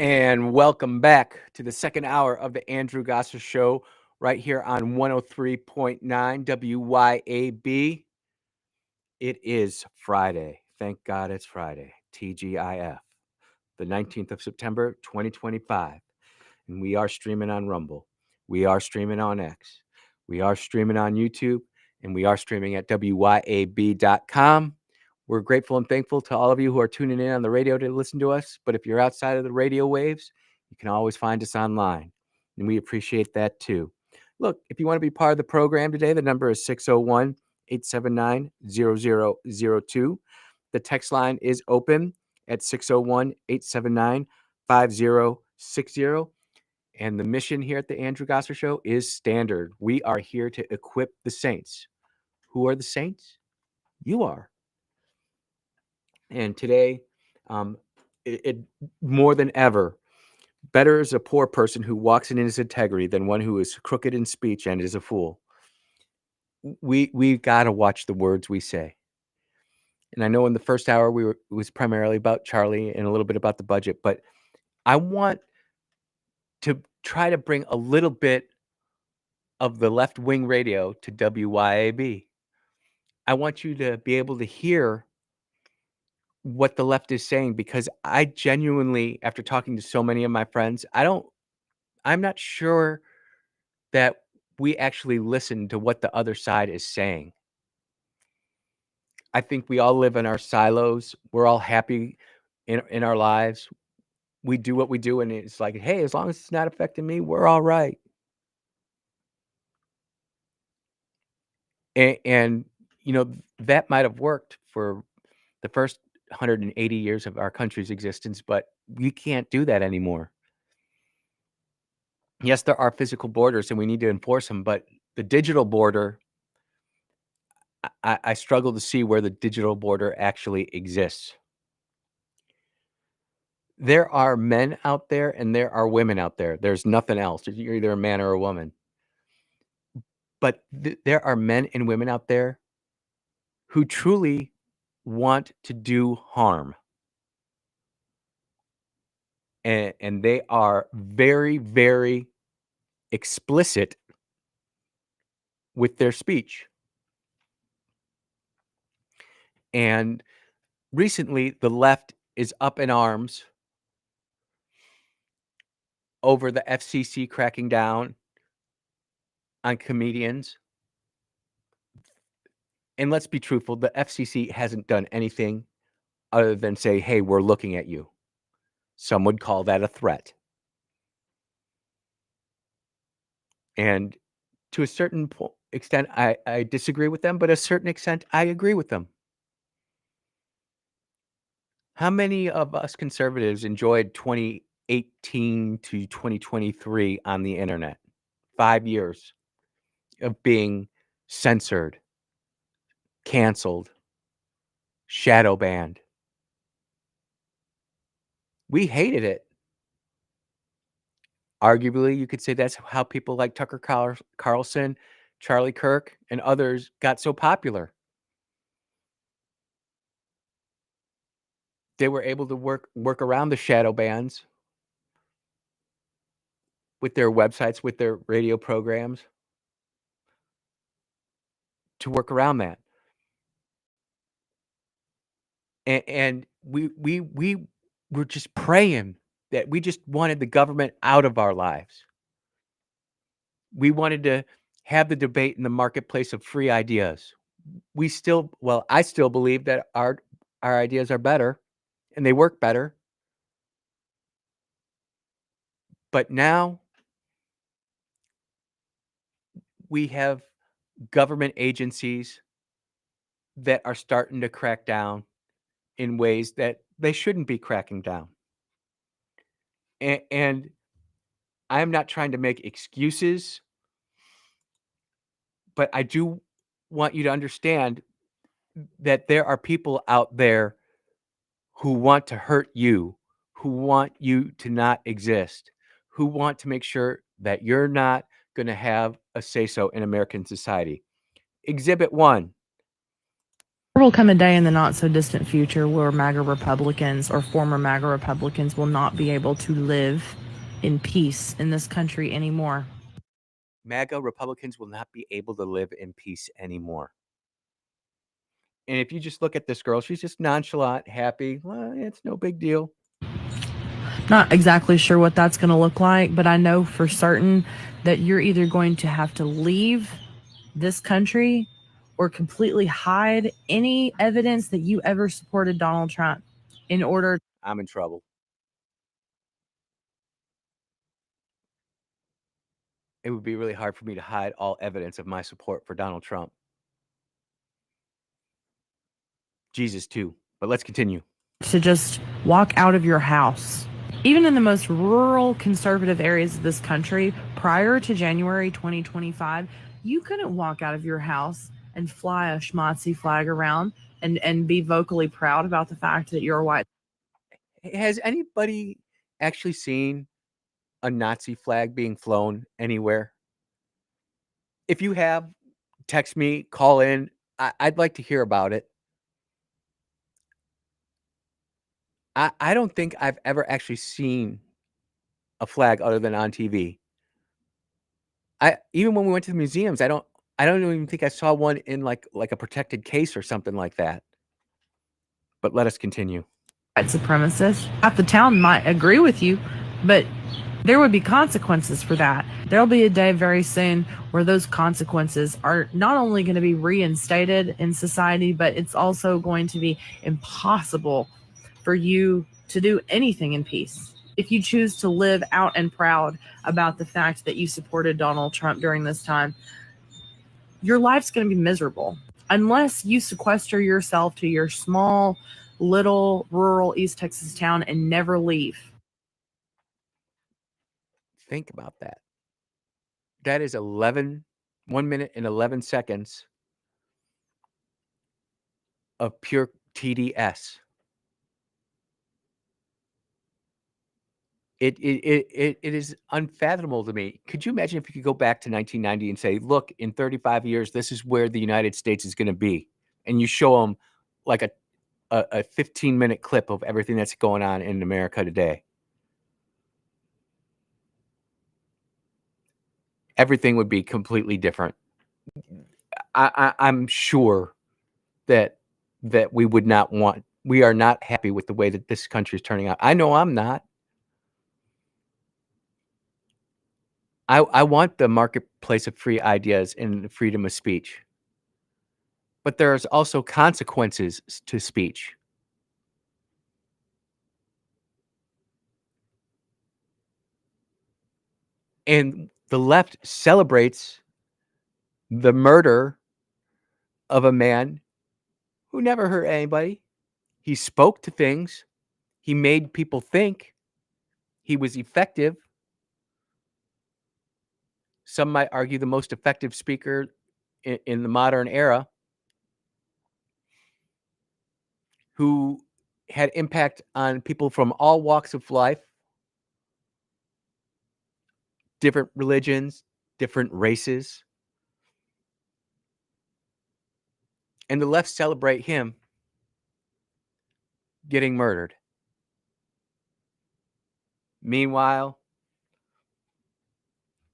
And welcome back to the second hour of the Andrew Gosser Show right here on 103.9 WYAB. It is Friday. Thank God it's Friday. TGIF. The 19th of September, 2025. And we are streaming on Rumble. We are streaming on X. We are streaming on YouTube. And we are streaming at WYAB.com. We're grateful and thankful to all of you who are tuning in on the radio to listen to us. But if you're outside of the radio waves, you can always find us online. And we appreciate that too. Look, if you want to be part of the program today, the number is 601 879 0002. The text line is open at 601 879 5060. And the mission here at the Andrew Gosser Show is standard. We are here to equip the saints. Who are the saints? You are. And today, it more than ever, better is a poor person who walks in his integrity than one who is crooked in speech and is a fool. We got to watch the words we say. And I know in the first hour it was primarily about Charlie and a little bit about the budget, but I want to try to bring a little bit of the left wing radio to WYAB. I want you to be able to hear what the left is saying, because I genuinely, after talking to so many of my friends, I'm not sure that we actually listen to what the other side is saying. I think we all live in our silos. We're all happy in our lives. We do what we do, and it's like, hey, as long as it's not affecting me, we're all right. And that might have worked for the first 180 years of our country's existence, but we can't do that anymore. Yes, there are physical borders and we need to enforce them, but the digital border, I struggle to see where the digital border actually exists. There are men out there and there are women out there. There's nothing else. You're either a man or a woman. But there are men and women out there who truly want to do harm. And they are very, very explicit with their speech. And recently, the left is up in arms over the FCC cracking down on comedians. And let's be truthful, the FCC hasn't done anything other than say, hey, we're looking at you. Some would call that a threat. And to a certain extent, I disagree with them, but to a certain extent, I agree with them. How many of us conservatives enjoyed 2018 to 2023 on the internet? 5 years of being censored, canceled, shadow banned. We hated it. Arguably, you could say that's how people like Tucker Carlson, Charlie Kirk, and others got so popular. They were able to work around the shadow bans with their websites, with their radio programs, to work around that. And we were just praying that we just wanted the government out of our lives. We wanted to have the debate in the marketplace of free ideas. I still believe that our ideas are better and they work better. But now we have government agencies that are starting to crack down in ways that they shouldn't be cracking down. And I'm not trying to make excuses, but I do want you to understand that there are people out there who want to hurt you, who want you to not exist, who want to make sure that you're not going to have a say-so in American society. Exhibit 1. There will come a day in the not so distant future where MAGA Republicans or former MAGA Republicans will not be able to live in peace in this country anymore. MAGA Republicans will not be able to live in peace anymore. And if you just look at this girl, she's just nonchalant, happy. Well, it's no big deal. Not exactly sure what that's going to look like, but I know for certain that you're either going to have to leave this country or completely hide any evidence that you ever supported Donald Trump in order. I'm in trouble. It would be really hard for me to hide all evidence of my support for Donald Trump. Jesus, too. But let's continue. To just walk out of your house. Even in the most rural conservative areas of this country, prior to January 2025, you couldn't walk out of your house and fly a schmotzy flag around and be vocally proud about the fact that you're white. Has anybody actually seen a Nazi flag being flown anywhere? If you have, text me, call in. I'd like to hear about it. I don't think I've ever actually seen a flag other than on TV. Even when we went to the museums, I don't even think I saw one in like a protected case or something like that. But let us continue. White supremacists. Half the town might agree with you, but there would be consequences for that. There'll be a day very soon where those consequences are not only going to be reinstated in society, but it's also going to be impossible for you to do anything in peace. If you choose to live out and proud about the fact that you supported Donald Trump during this time, your life's going to be miserable unless you sequester yourself to your small, little, rural East Texas town and never leave. Think about that. That is 1 minute and 11 seconds of pure TDS. It is unfathomable to me. Could you imagine if you could go back to 1990 and say, look, in 35 years, this is where the United States is going to be. And you show them like a 15-minute clip of everything that's going on in America today. Everything would be completely different. I'm sure that we would not want, we are not happy with the way that this country is turning out. I know I'm not. I want the marketplace of free ideas and the freedom of speech. But there's also consequences to speech. And the left celebrates the murder of a man who never hurt anybody. He spoke to things. He made people think. He was effective. Some might argue the most effective speaker in the modern era, who had impact on people from all walks of life, different religions, different races. And the left celebrate him getting murdered. Meanwhile,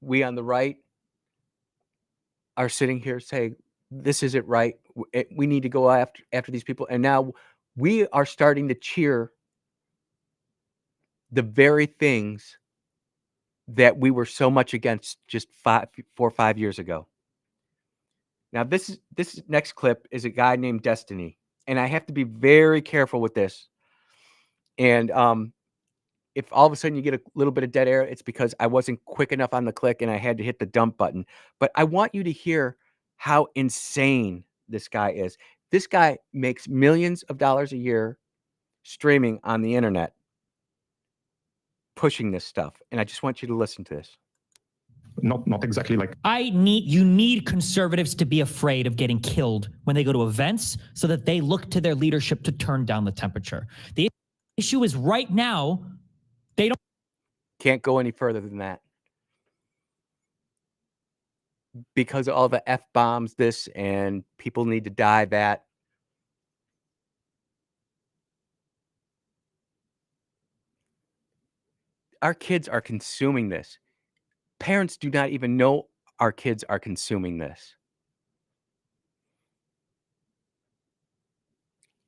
we on the right are sitting here saying, this isn't right. We need to go after these people. And now we are starting to cheer the very things that we were so much against just 4 or 5 years ago. Now, this next clip is a guy named Destiny, and I have to be very careful with this. And if all of a sudden you get a little bit of dead air, it's because I wasn't quick enough on the click and I had to hit the dump button. But I want you to hear how insane this guy is. This guy makes millions of dollars a year streaming on the internet, pushing this stuff. And I just want you to listen to this. Not exactly like you need conservatives to be afraid of getting killed when they go to events so that they look to their leadership to turn down the temperature. The issue is right now, they don't. Can't go any further than that. Because of all the F-bombs, this, and people need to die, that. our kids are consuming this. Parents do not even know our kids are consuming this.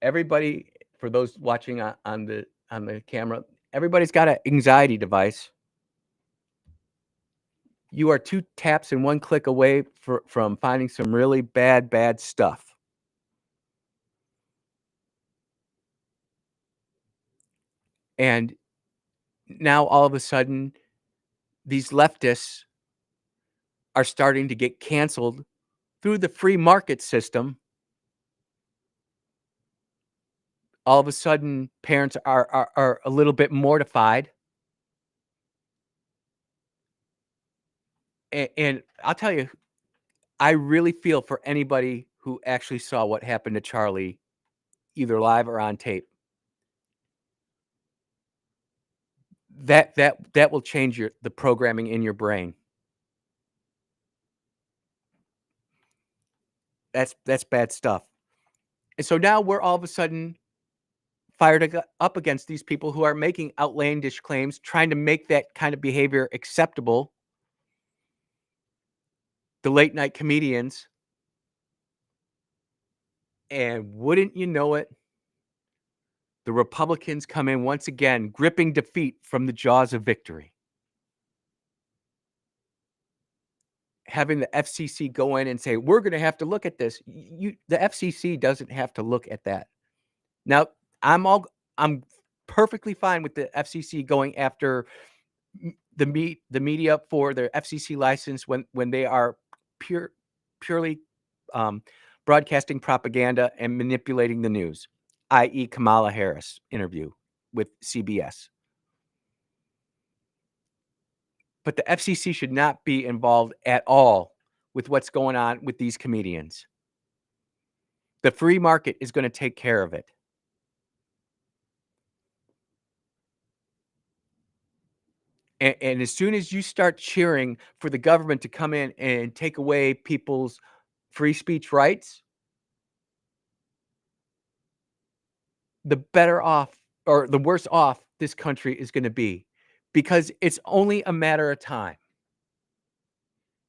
Everybody, for those watching on the camera, everybody's got an anxiety device. You are 2 taps and 1 click away from finding some really bad stuff. And now all of a sudden, these leftists are starting to get canceled through the free market system. All of a sudden, parents are a little bit mortified. And I'll tell you, I really feel for anybody who actually saw what happened to Charlie, either live or on tape. That will change the programming in your brain. That's bad stuff. And so now we're all of a sudden fired up against these people who are making outlandish claims, trying to make that kind of behavior acceptable. The late night comedians. And wouldn't you know it, the Republicans come in once again, gripping defeat from the jaws of victory. Having the FCC go in and say, we're going to have to look at this. The FCC doesn't have to look at that. Now, I'm perfectly fine with the FCC going after the media for their FCC license when they are purely broadcasting propaganda and manipulating the news, i.e. Kamala Harris interview with CBS. But the FCC should not be involved at all with what's going on with these comedians. The free market is going to take care of it. And as soon as you start cheering for the government to come in and take away people's free speech rights, the better off or the worse off this country is going to be, because it's only a matter of time.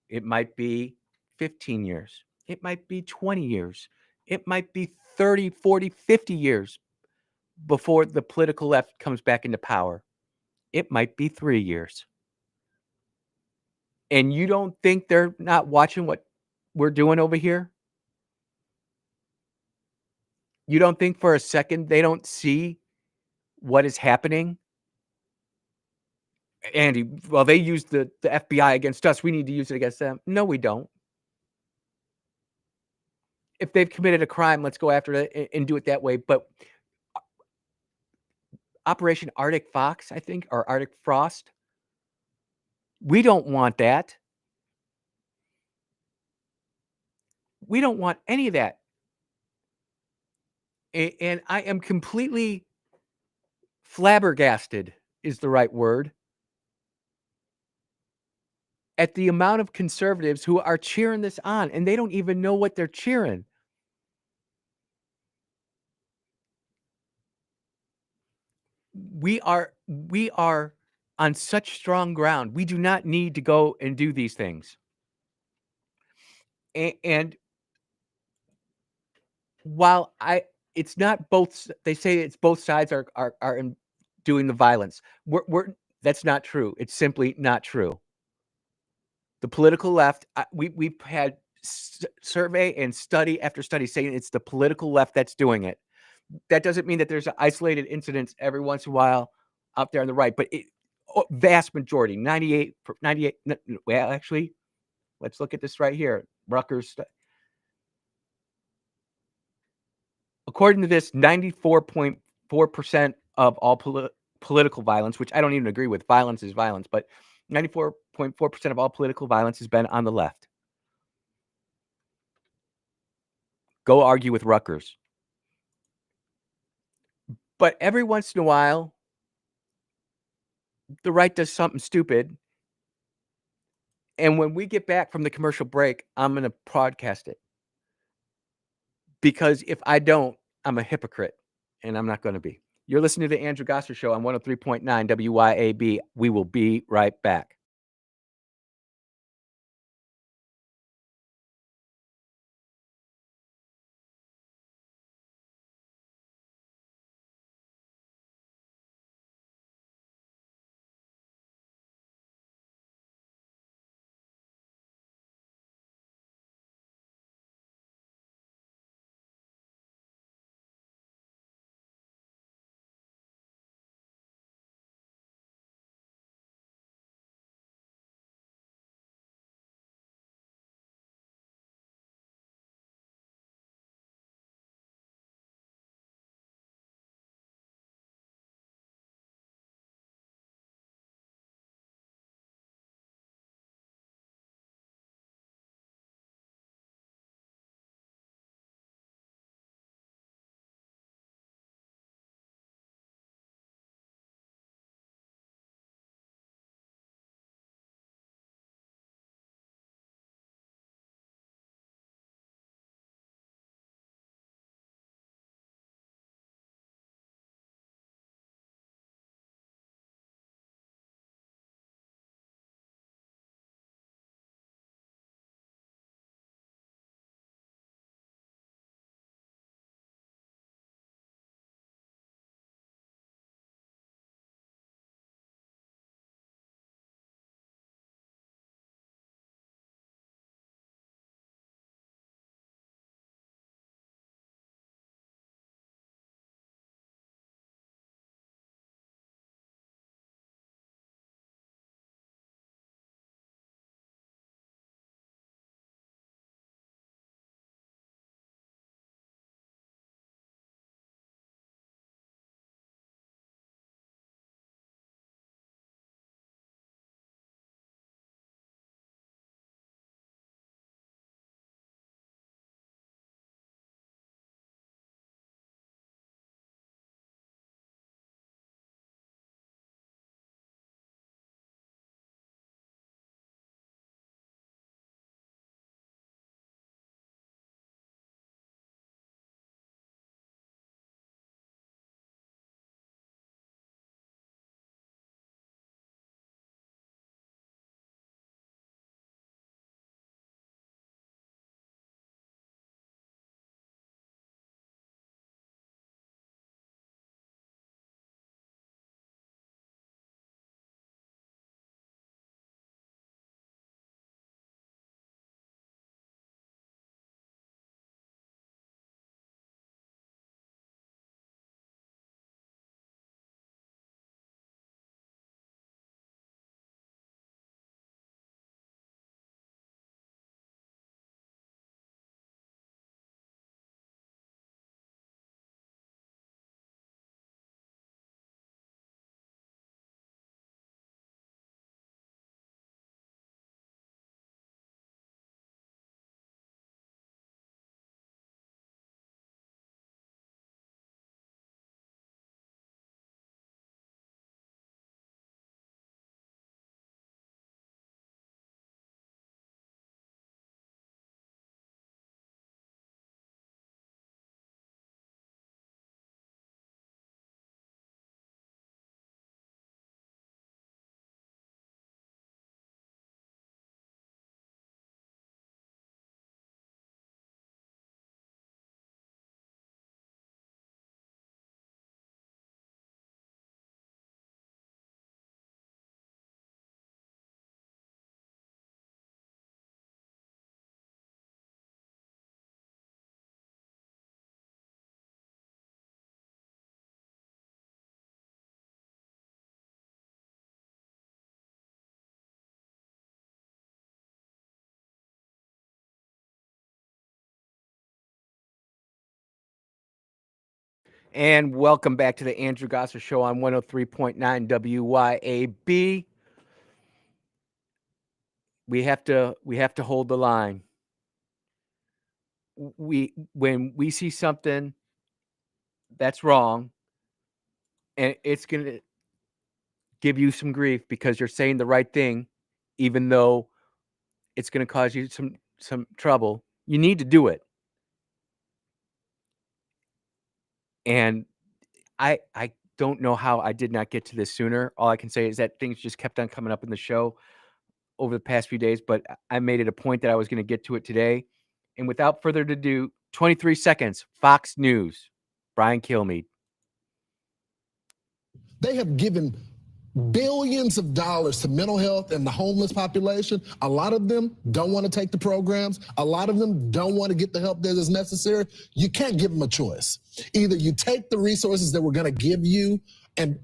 It might be 15 years. It might be 20 years. It might be 30, 40, 50 years before the political left comes back into power. It might be 3 years. And you don't think they're not watching what we're doing over here? You don't think for a second they don't see what is happening? Andy, well, they used the FBI against us. We need to use it against them. No, we don't. If they've committed a crime, let's go after it and do it that way. But Operation Arctic Fox, I think, or Arctic Frost, we don't want that. We don't want any of that. And I am completely flabbergasted is the right word at the amount of conservatives who are cheering this on, and they don't even know what they're cheering. We are on such strong ground. We do not need to go and do these things. And while it's not both, they say it's both sides are in doing the violence. That's not true. It's simply not true. The political left, we've had survey and study after study saying it's the political left that's doing it. That doesn't mean that there's isolated incidents every once in a while out there on the right, but vast majority, 98. Well, actually, let's look at this right here. Rutgers. According to this, 94.4% of all political violence, which I don't even agree with, violence is violence, but 94.4% of all political violence has been on the left. Go argue with Rutgers. But every once in a while, the right does something stupid. And when we get back from the commercial break, I'm going to broadcast it. Because if I don't, I'm a hypocrite, and I'm not going to be. You're listening to the Andrew Gosser Show on 103.9 WYAB. We will be right back. And welcome back to the Andrew Gosser Show on 103.9 WYAB. We have to hold the line. When we see something that's wrong, and it's going to give you some grief because you're saying the right thing, even though it's going to cause you some trouble, you need to do it. And I don't know how I did not get to this sooner. All I can say is that things just kept on coming up in the show over the past few days, but I made it a point that I was going to get to it today. And without further ado, 23 seconds, Fox News, Brian Kilmeade. They have given billions of dollars to mental health and the homeless population. A lot of them don't want to take the programs. A lot of them don't want to get the help that is necessary. You can't give them a choice. Either you take the resources that we're going to give you,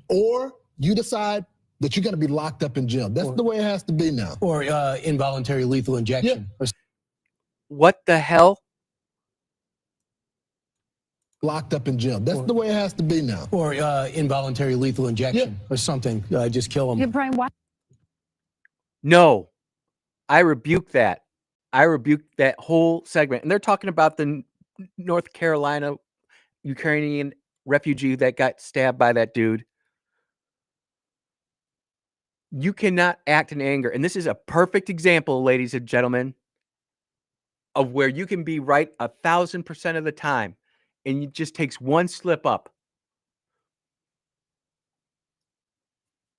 or you decide that you're going to be locked up in jail. That's the way it has to be now. Or involuntary lethal injection. Yeah. What the hell? Locked up in jail. That's the way it has to be now. Or involuntary lethal injection or something. Just kill them. Yeah, Brian, why? No, I rebuke that. I rebuke that whole segment. And they're talking about the North Carolina Ukrainian refugee that got stabbed by that dude. You cannot act in anger. And this is a perfect example, ladies and gentlemen, of where you can be right 1,000% of the time. And it just takes one slip up.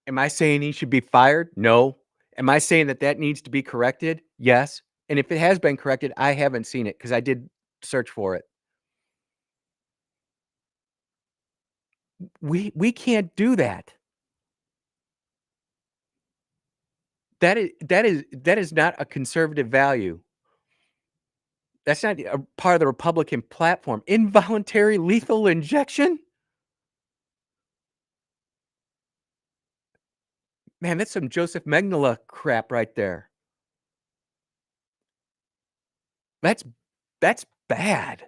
Am I saying he should be fired? No. Am I saying that that needs to be corrected? Yes. And if it has been corrected, I haven't seen it because I did search for it. We can't do that. That is not a conservative value. That's not a part of the Republican platform. Involuntary lethal injection? Man, that's some Joseph Mengele crap right there. That's bad.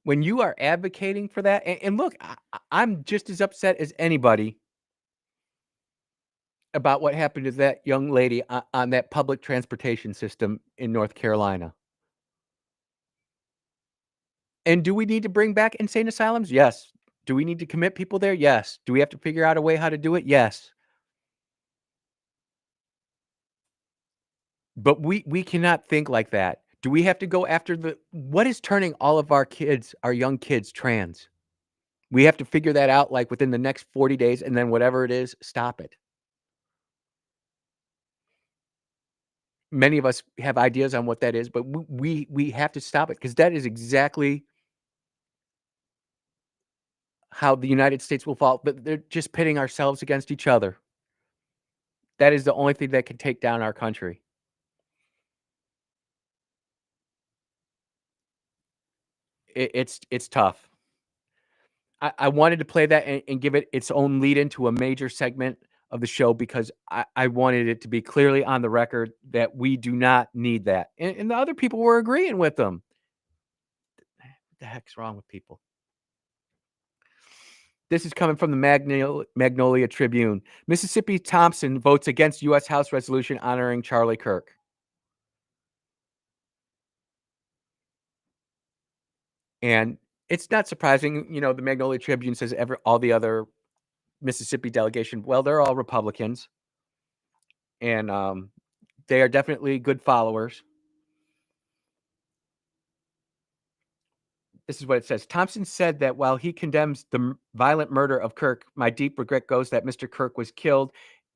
When you are advocating for that, and look, I'm just as upset as anybody about what happened to that young lady on that public transportation system in North Carolina. And do we need to bring back insane asylums? Yes. Do we need to commit people there? Yes. Do we have to figure out a way how to do it? Yes. But we cannot think like that. Do we have to go after what is turning all of our kids, our young kids, trans? We have to figure that out like within the next 40 days, and then whatever it is, stop it. Many of us have ideas on what that is, but we have to stop it because that is exactly how the United States will fall. But they're just pitting ourselves against each other. That is the only thing that can take down our country. It's tough. I wanted to play that and give it its own lead into a major segment of the show because I wanted it to be clearly on the record that we do not need that. And the other people were agreeing with them. What the heck's wrong with people? This is coming from the Magnolia Tribune. Mississippi Thompson votes against U.S. House resolution honoring Charlie Kirk. And it's not surprising, the Magnolia Tribune says all the other Mississippi delegation, well, they're all Republicans. And they are definitely good followers. This is what it says. Thompson said that while he condemns the violent murder of Kirk, my deep regret goes that Mr. Kirk was killed,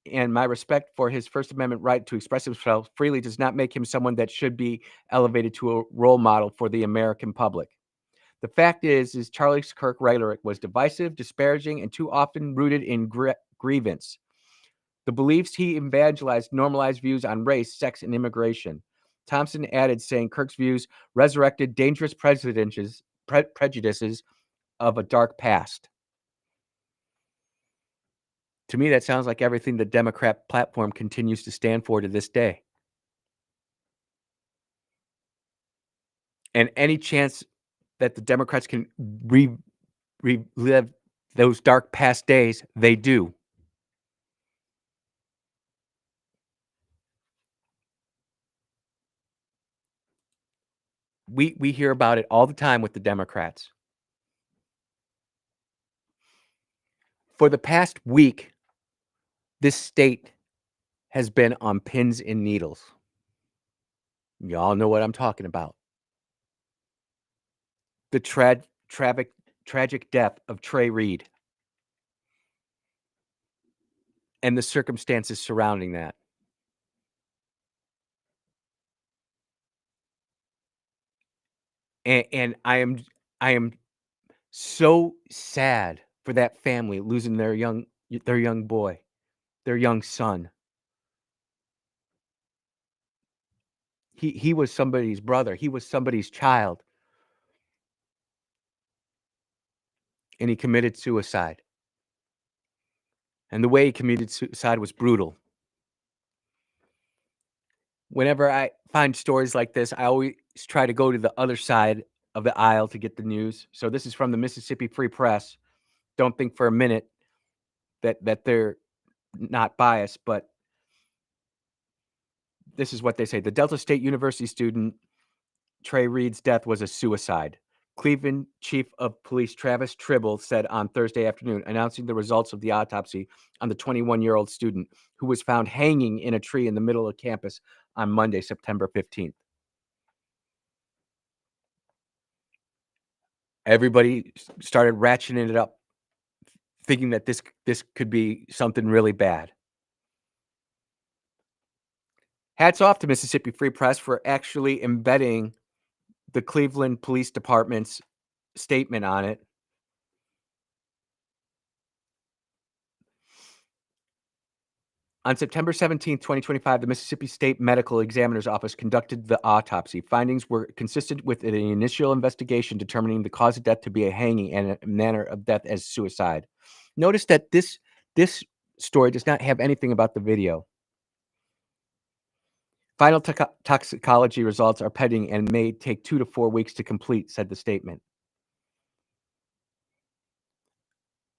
and my respect for his First Amendment right to express himself freely does not make him someone that should be elevated to a role model for the American public. The fact is Charlie Kirk rhetoric was divisive, disparaging, and too often rooted in grievance. The beliefs he evangelized normalized views on race, sex, and immigration. Thompson added, saying Kirk's views resurrected dangerous prejudices of a dark past. To me, that sounds like everything the Democrat platform continues to stand for to this day. And any chance that the Democrats can relive those dark past days, they do. We hear about it all the time with the Democrats. For the past week, this state has been on pins and needles. Y'all know what I'm talking about. The tragic tragic death of Trey Reed and the circumstances surrounding that. And I am so sad for that family losing their young boy, their young son. He was somebody's brother. He was somebody's child. And he committed suicide. And the way he committed suicide was brutal. Whenever I find stories like this, I always try to go to the other side of the aisle to get the news. So this is from the Mississippi Free Press. Don't think for a minute that they're not biased, but this is what they say. The Delta State University student Trey Reed's death was a suicide. Cleveland Chief of Police Travis Tribble said on Thursday afternoon, announcing the results of the autopsy on the 21-year-old student who was found hanging in a tree in the middle of campus on Monday, September 15th. Everybody started ratcheting it up, thinking that this could be something really bad. Hats off to Mississippi Free Press for actually embedding the Cleveland Police Department's statement on it. On September 17, 2025, the Mississippi State Medical Examiner's Office conducted the autopsy. Findings were consistent with the initial investigation determining the cause of death to be a hanging and a manner of death as suicide. Notice that this story does not have anything about the video. Final toxicology results are pending and may take 2 to 4 weeks to complete, said the statement.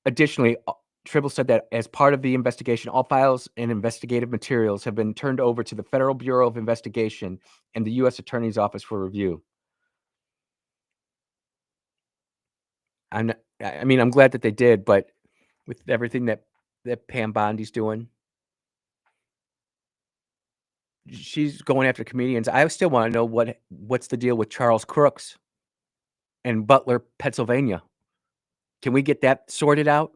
Additionally, Tribble said that as part of the investigation, all files and investigative materials have been turned over to the Federal Bureau of Investigation and the U.S. Attorney's Office for review. I'm glad that they did, but with everything that Pam Bondi's doing, she's going after comedians. I still want to know what's the deal with Charles Crooks and Butler, Pennsylvania. Can we get that sorted out?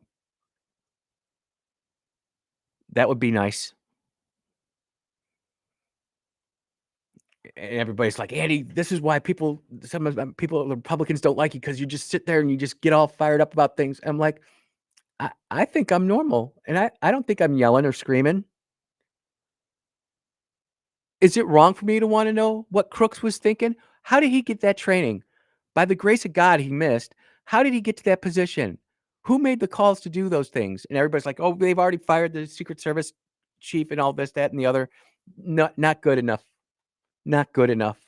That would be nice. And everybody's like, Andy, this is why some of the Republicans don't like you, because you just sit there and you just get all fired up about things. I'm like, I think I'm normal, and I don't think I'm yelling or screaming. Is it wrong for me to want to know what Crooks was thinking? How did he get that training? By the grace of God, he missed. How did he get to that position? Who made the calls to do those things? And everybody's like, oh, they've already fired the Secret Service chief and all this, that, and the other. Not good enough. Not good enough.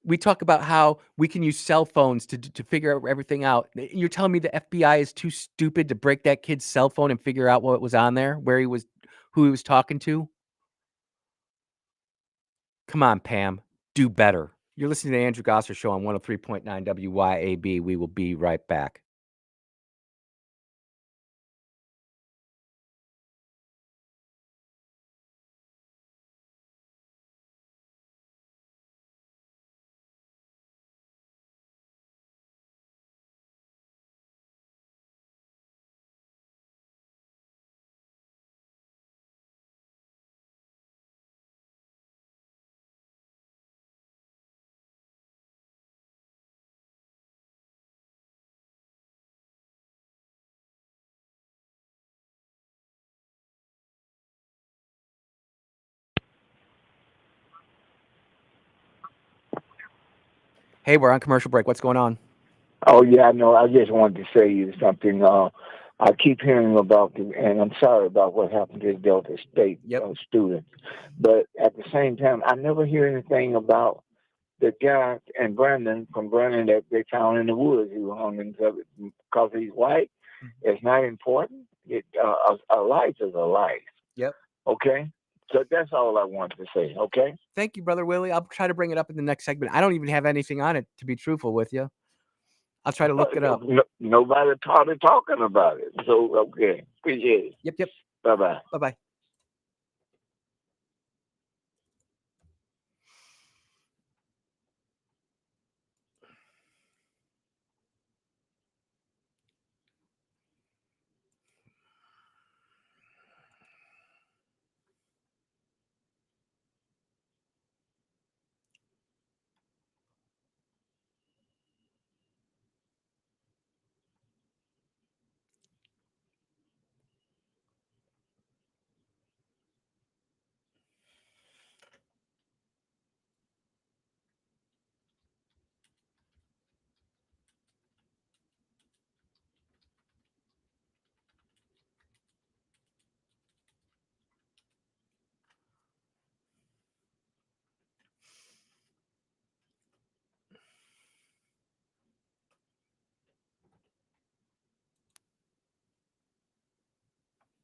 We talk about how we can use cell phones to figure everything out. You're telling me the FBI is too stupid to break that kid's cell phone and figure out what was on there, who he was talking to? Come on, Pam. Do better. You're listening to the Andrew Gosser Show on 103.9 WYAB. We will be right back. Hey, we're on commercial break. What's going on? Oh, yeah, I know. I just wanted to say you something. I keep hearing about and I'm sorry about what happened to the Delta State students. But at the same time, I never hear anything about the guy and Brandon that they found in the woods who hung himself because he's white. It's not important. A life is a life. Yep. Okay? So that's all I wanted to say, okay? Thank you, Brother Willie. I'll try to bring it up in the next segment. I don't even have anything on it, to be truthful with you. I'll try to look it up. Nobody started talking about it. So, okay. Appreciate it. Yep. Bye-bye. Bye-bye.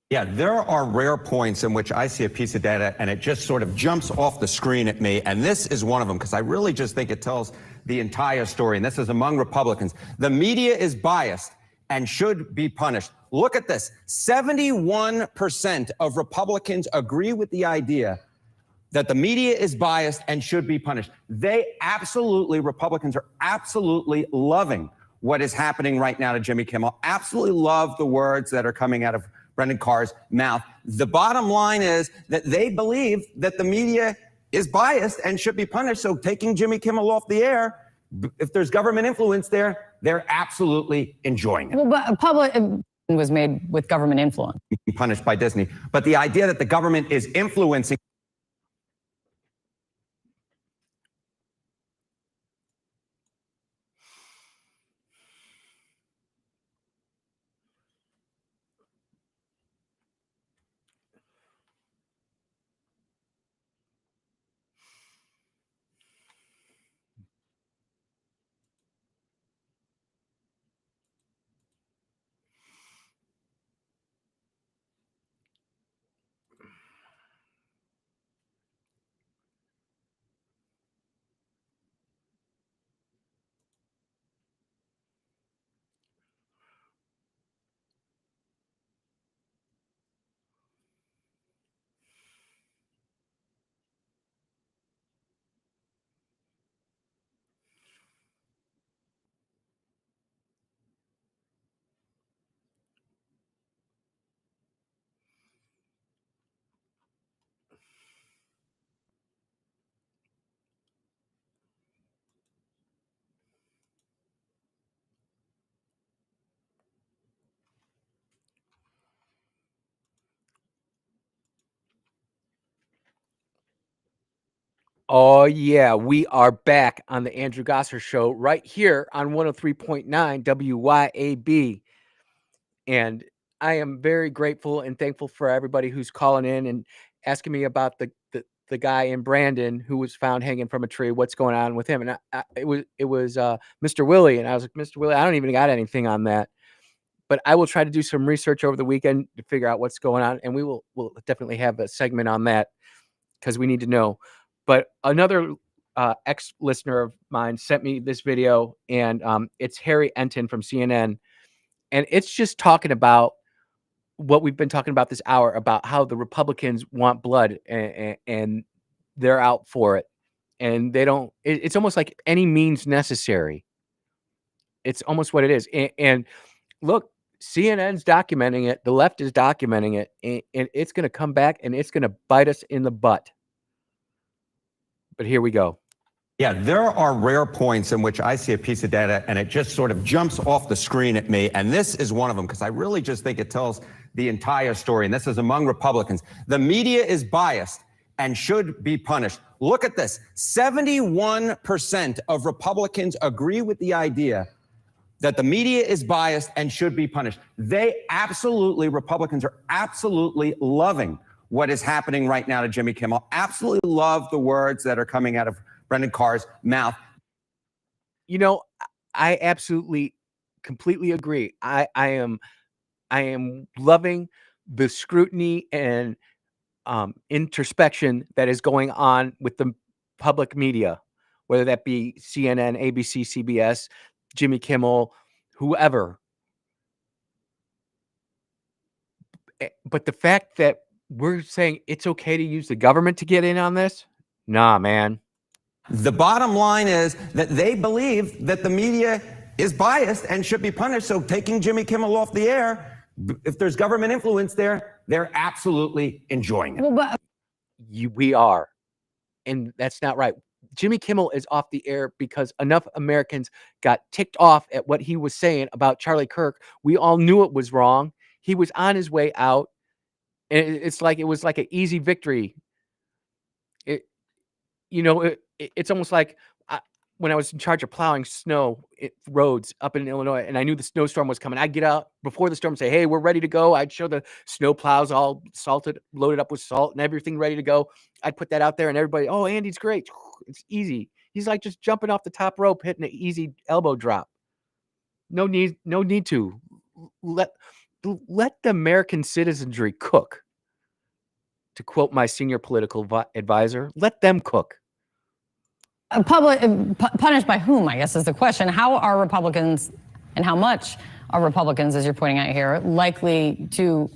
Yeah, there are rare points in which I see a piece of data and it just sort of jumps off the screen at me. And this is one of them because I really just think it tells the entire story. And this is among Republicans. The media is biased and should be punished. Look at this. 71% of Republicans agree with the idea that the media is biased and should be punished. Republicans are absolutely loving what is happening right now to Jimmy Kimmel. Absolutely love the words that are coming out of Brendan Carr's mouth. The bottom line is that they believe that the media is biased and should be punished. So taking Jimmy Kimmel off the air, if there's government influence there, they're absolutely enjoying it. Well, but public was made with government influence. Punished by Disney. But the idea that the government is influencing Oh, yeah. We are back on the Andrew Gosser Show right here on 103.9 WYAB. And I am very grateful and thankful for everybody who's calling in and asking me about the guy in Brandon who was found hanging from a tree. What's going on with him? And it was Mr. Willie. And I was like, Mr. Willie, I don't even got anything on that. But I will try to do some research over the weekend to figure out what's going on. And we'll definitely have a segment on that because we need to know. But another ex-listener of mine sent me this video, and it's Harry Enton from CNN. And it's just talking about what we've been talking about this hour, about how the Republicans want blood and they're out for it. And they don't, it's almost like any means necessary. It's almost what it is. And look, CNN's documenting it. The left is documenting it. And it's going to come back and it's going to bite us in the butt. But here we go. Yeah, there are rare points in which I see a piece of data and it just sort of jumps off the screen at me. And this is one of them because I really just think it tells the entire story. And this is among Republicans. The media is biased and should be punished. Look at this. 71% of Republicans agree with the idea that the media is biased and should be punished. Republicans are absolutely loving what is happening right now to Jimmy Kimmel. Absolutely love the words that are coming out of Brendan Carr's mouth. You know, I absolutely, completely agree. I am loving the scrutiny and introspection that is going on with the public media, whether that be CNN, ABC, CBS, Jimmy Kimmel, whoever. But the fact that we're saying it's okay to use the government to get in on this, nah, man. The bottom line is that they believe that the media is biased and should be punished. So taking Jimmy Kimmel off the air, if there's government influence there, they're absolutely enjoying it. Well, but We are. And that's not right. Jimmy Kimmel is off the air because enough Americans got ticked off at what he was saying about Charlie Kirk. We all knew it was wrong. He was on his way out. And it was like an easy victory. It's almost like when I was in charge of plowing roads up in Illinois, and I knew the snowstorm was coming. I'd get out before the storm and say, hey, we're ready to go. I'd show the snow plows all salted, loaded up with salt and everything ready to go. I'd put that out there and everybody, oh, Andy's great. It's easy. He's like just jumping off the top rope, hitting an easy elbow drop. No need to let the American citizenry cook. To quote my senior political advisor, let them cook. Punished by whom, I guess, is the question. How are Republicans, and how much are Republicans, as you're pointing out here, likely to,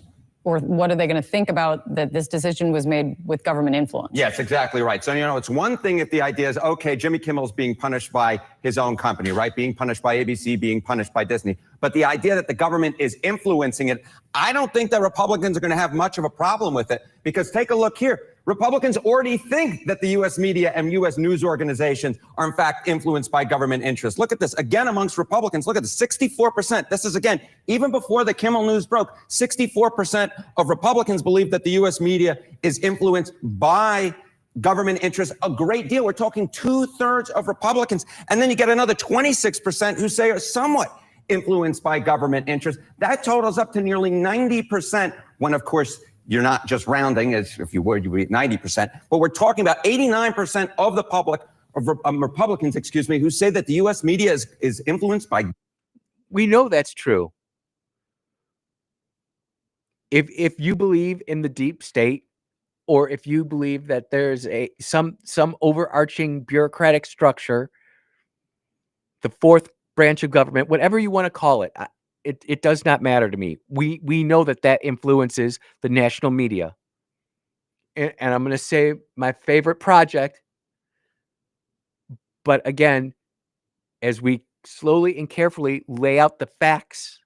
or what are they going to think about that this decision was made with government influence? Yes, exactly right. So, it's one thing if the idea is, okay, Jimmy Kimmel's being punished by his own company, right? Being punished by ABC, being punished by Disney. But the idea that the government is influencing it, I don't think that Republicans are going to have much of a problem with it, because take a look here. Republicans already think that the U.S. media and U.S. news organizations are, in fact, influenced by government interests. Look at this. Again, amongst Republicans, look at this, 64%. This is, again, even before the Kimmel news broke, 64% of Republicans believe that the U.S. media is influenced by government interests a great deal. We're talking 2/3 of Republicans. And then you get another 26% who say are somewhat influenced by government interests. That totals up to nearly 90%, when, of course, you're not just rounding, as if you were, you'd be 90%, but we're talking about 89% of the public, of Republicans, who say that the U.S. media is influenced by. We know that's true. If you believe in the deep state, or if you believe that there's some overarching bureaucratic structure, the fourth branch of government, whatever you want to call it, it does not matter to me. We know that influences the national media. And I'm going to say my favorite project, but again, as we slowly and carefully lay out the facts,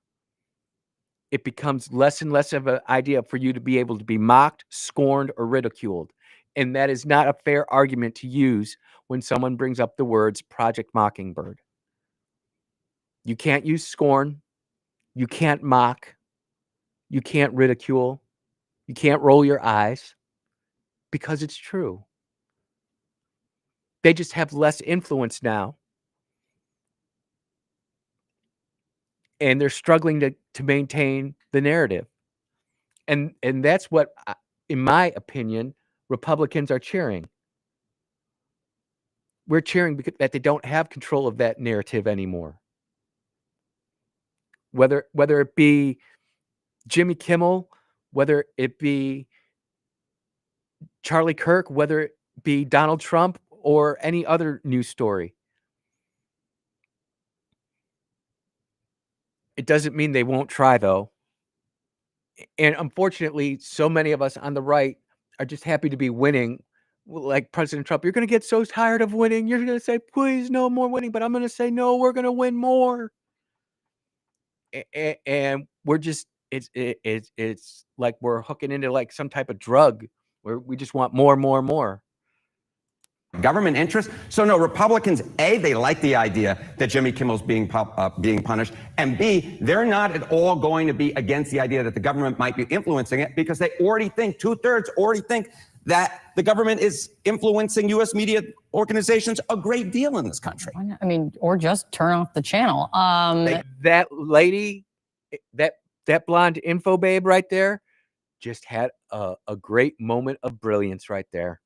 it becomes less and less of an idea for you to be able to be mocked, scorned, or ridiculed. And that is not a fair argument to use when someone brings up the words Project Mockingbird. You can't use scorn. You can't mock. You can't ridicule. You can't roll your eyes, because it's true. They just have less influence now. And they're struggling to maintain the narrative. And that's what, in my opinion, Republicans are cheering. We're cheering because that they don't have control of that narrative anymore. Whether it be Jimmy Kimmel, whether it be Charlie Kirk, whether it be Donald Trump, or any other news story. It doesn't mean they won't try, though. And unfortunately, so many of us on the right are just happy to be winning. Like President Trump, you're going to get so tired of winning. You're going to say, please, no more winning. But I'm going to say, no, we're going to win more. And we're just, it's like we're hooking into like some type of drug where we just want more, more, more. Government interest. So no, Republicans, A, they like the idea that Jimmy Kimmel's being punished, and B, they're not at all going to be against the idea that the government might be influencing it, because they already think, 2/3 already think that the government is influencing U.S. media organizations a great deal in this country. I mean, or just turn off the channel. That lady, that blonde info babe right there, just had a great moment of brilliance right there.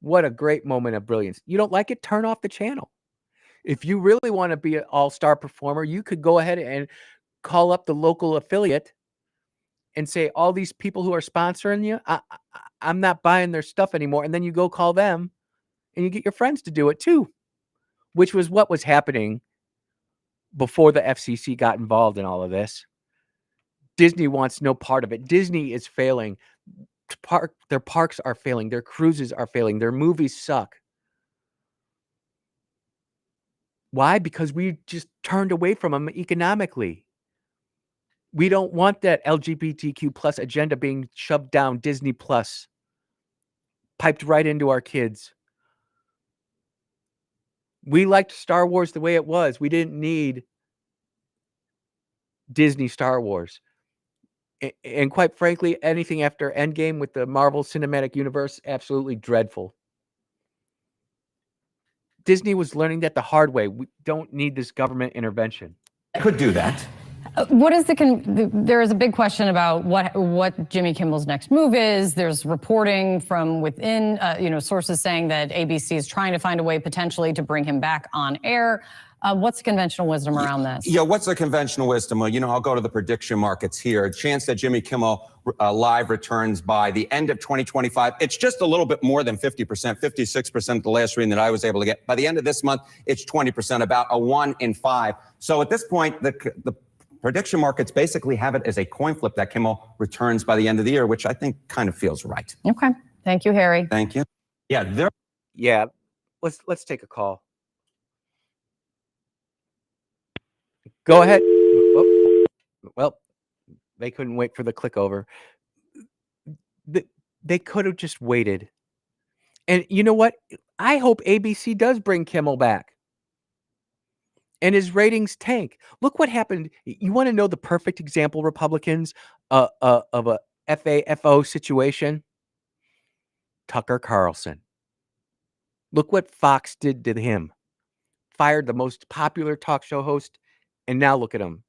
What a great moment of brilliance. You don't like it? Turn off the channel. If you really want to be an all-star performer, you could go ahead and call up the local affiliate and say, all these people who are sponsoring you, I'm not buying their stuff anymore. And then you go call them and you get your friends to do it too, which was what was happening before the FCC got involved in all of this. Disney wants no part of it. Disney is failing. Their parks are failing. Their cruises are failing. Their movies suck. Why? Because we just turned away from them economically. We don't want that LGBTQ plus agenda being shoved down Disney Plus, piped right into our kids. We liked Star Wars the way it was. We didn't need Disney Star Wars. And quite frankly, anything after Endgame with the Marvel Cinematic Universe, absolutely dreadful. Disney was learning that the hard way. We don't need this government intervention. Could do that. What is there is a big question about what Jimmy Kimmel's next move is. There's reporting from within, sources saying that ABC is trying to find a way potentially to bring him back on air. What's the conventional wisdom around this? Yeah, what's the conventional wisdom? Well, I'll go to the prediction markets here. A chance that Jimmy Kimmel Live returns by the end of 2025. It's just a little bit more than 50%, 56% the last reading that I was able to get. By the end of this month, it's 20%, about a 1 in 5. So at this point, the prediction markets basically have it as a coin flip that Kimmel returns by the end of the year, which I think kind of feels right. Okay. Thank you, Harry. Thank you. Yeah, let's take a call. Go ahead. Well, they couldn't wait for the click over. They could have just waited. And you know what? I hope ABC does bring Kimmel back and his ratings tank. Look what happened. You want to know the perfect example, Republicans, of a FAFO situation? Tucker Carlson. Look what Fox did to him. Fired the most popular talk show host, and now look at him.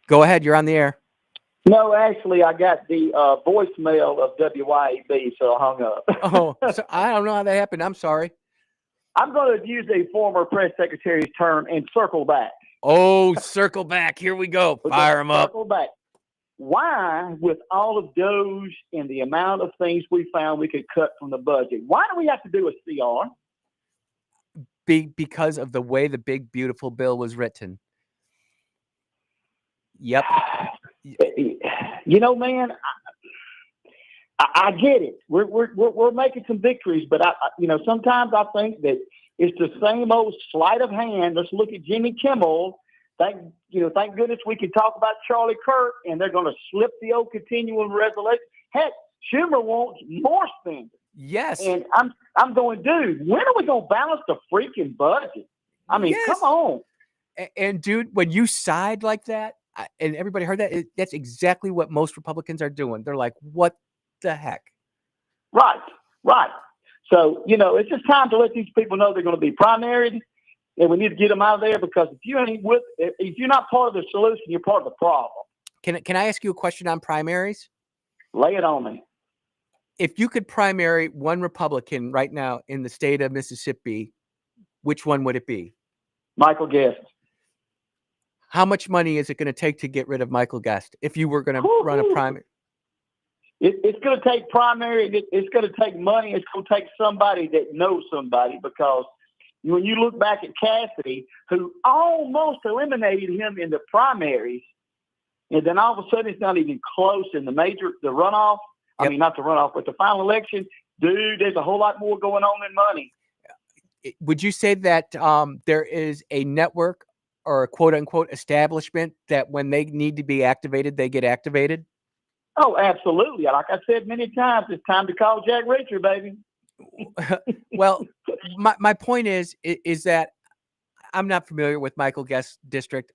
Go ahead. You're on the air. No, actually, I got the voicemail of WYAB, so I hung up. Oh, so I don't know how that happened. I'm sorry. I'm going to use a former press secretary's term and circle back. Oh, circle back. Here we go. Fire him up. Circle back. Why, with all of those and the amount of things we found we could cut from the budget, why do we have to do a CR? Because of the way the big, beautiful bill was written. Yep. Man, I get it. We're making some victories, but sometimes I think that it's the same old sleight of hand. Let's look at Jimmy Kimmel. Thank goodness we can talk about Charlie Kirk, and they're going to slip the old continuing resolution. Heck, Schumer wants more spending. Yes. And I'm going, dude, when are we going to balance the freaking budget? I mean, yes. Come on. And dude, when you side like that, and everybody heard that, that's exactly what most Republicans are doing. They're like, what the heck? Right. So, it's just time to let these people know they're going to be primaried, and we need to get them out of there, because if you're not part of the solution, you're part of the problem. Can I ask you a question on primaries? Lay it on me. If you could primary one Republican right now in the state of Mississippi, which one would it be? Michael Guest. How much money is it going to take to get rid of Michael Guest if you were going to run a primary? It's going to take primary. It's going to take money. It's going to take somebody that knows somebody, because when you look back at Cassidy, who almost eliminated him in the primaries, and then all of a sudden it's not even close in the runoff. Yep. I mean, not the runoff, but the final election. Dude, there's a whole lot more going on than money. Would you say that there is a network or a quote unquote establishment that when they need to be activated, they get activated? Oh, absolutely. Like I said many times, it's time to call Jack Reacher, baby. Well, my point is that I'm not familiar with Michael Guest's district.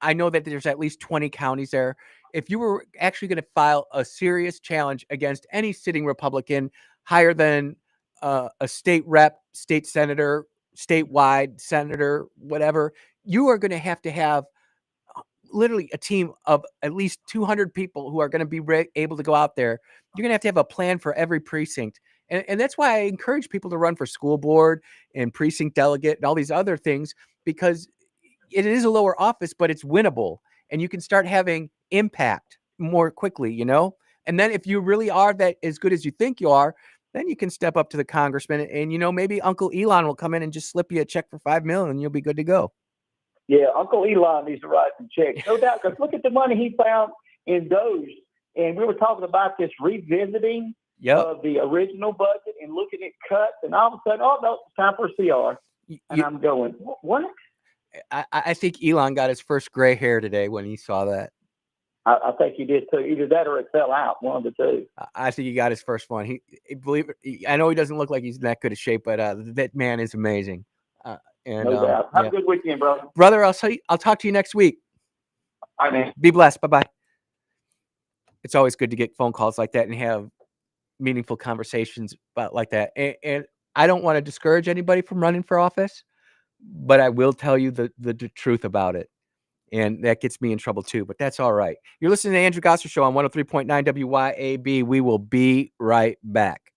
I know that there's at least 20 counties there. If you were actually going to file a serious challenge against any sitting Republican higher than a state rep, state senator, statewide senator, whatever, you are going to have literally a team of at least 200 people who are going to be able to go out there. You're going to have a plan for every precinct. And that's why I encourage people to run for school board and precinct delegate and all these other things, because it is a lower office, but it's winnable. And you can start having impact more quickly, And then if you really are that as good as you think you are, then you can step up to the congressman and, maybe Uncle Elon will come in and just slip you a check for $5 million and you'll be good to go. Yeah, Uncle Elon needs to write some checks. No doubt, because look at the money he found in Doge. And we were talking about this revisiting of the original budget and looking at cuts, and all of a sudden, oh, no, it's time for a CR. And I'm going, what? I think Elon got his first gray hair today when he saw that. I think he did too. Either that or it fell out, one of the two. I think he got his first one. I know he doesn't look like he's in that good a shape, but that man is amazing. No doubt. Have a good weekend, brother. Brother, I'll talk to you next week. All right, man. Be blessed. Bye-bye. It's always good to get phone calls like that and have meaningful conversations about like that. And I don't want to discourage anybody from running for office, but I will tell you the truth about it. And that gets me in trouble too, but that's all right. You're listening to the Andrew Gosser Show on 103.9 WYAB. We will be right back.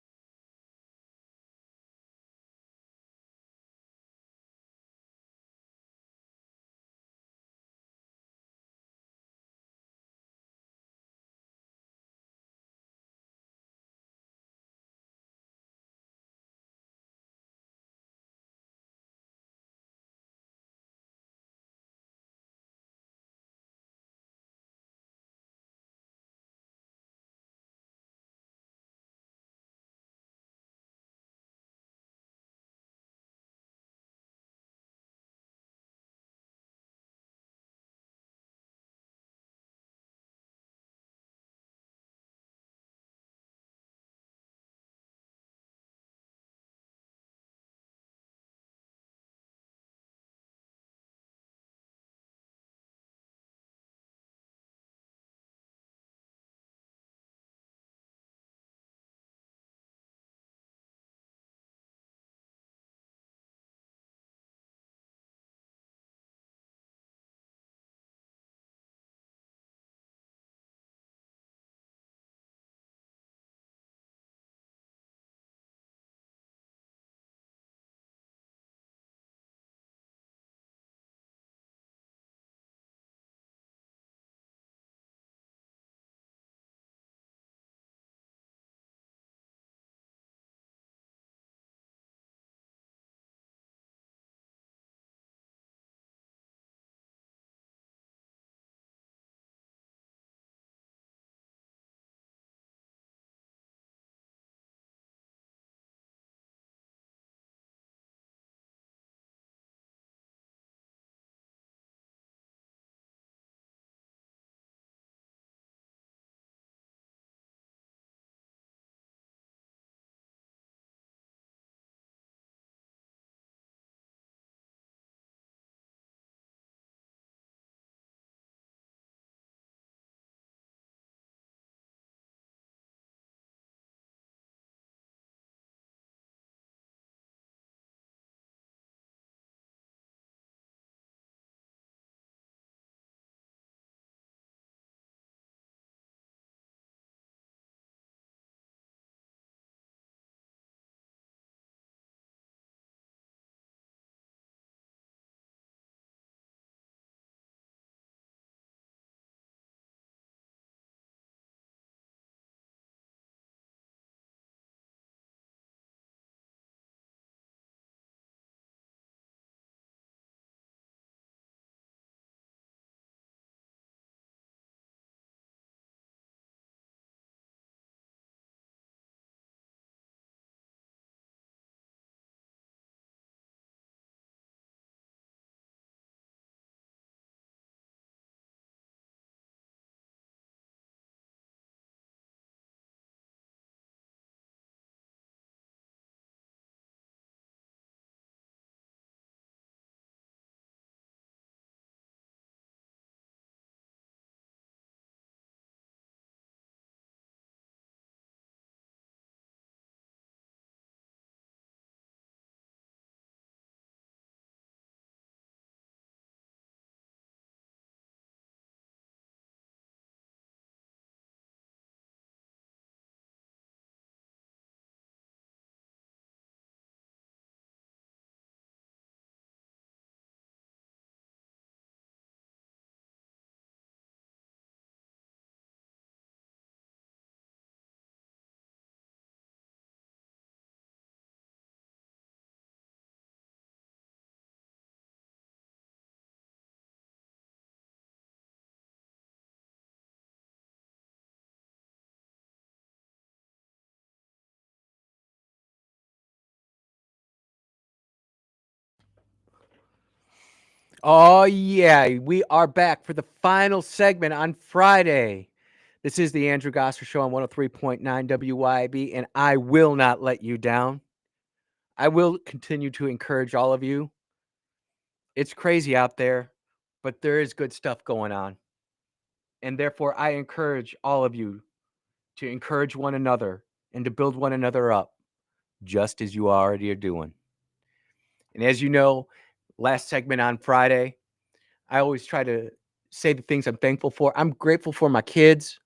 Oh, yeah. We are back for the final segment on Friday. This is the Andrew Gosser Show on 103.9 WYAB, and I will not let you down. I will continue to encourage all of you. It's crazy out there, but there is good stuff going on. And therefore, I encourage all of you to encourage one another and to build one another up, just as you already are doing. And as you know, last segment on Friday, I always try to say the things I'm thankful for. I'm grateful for my kids.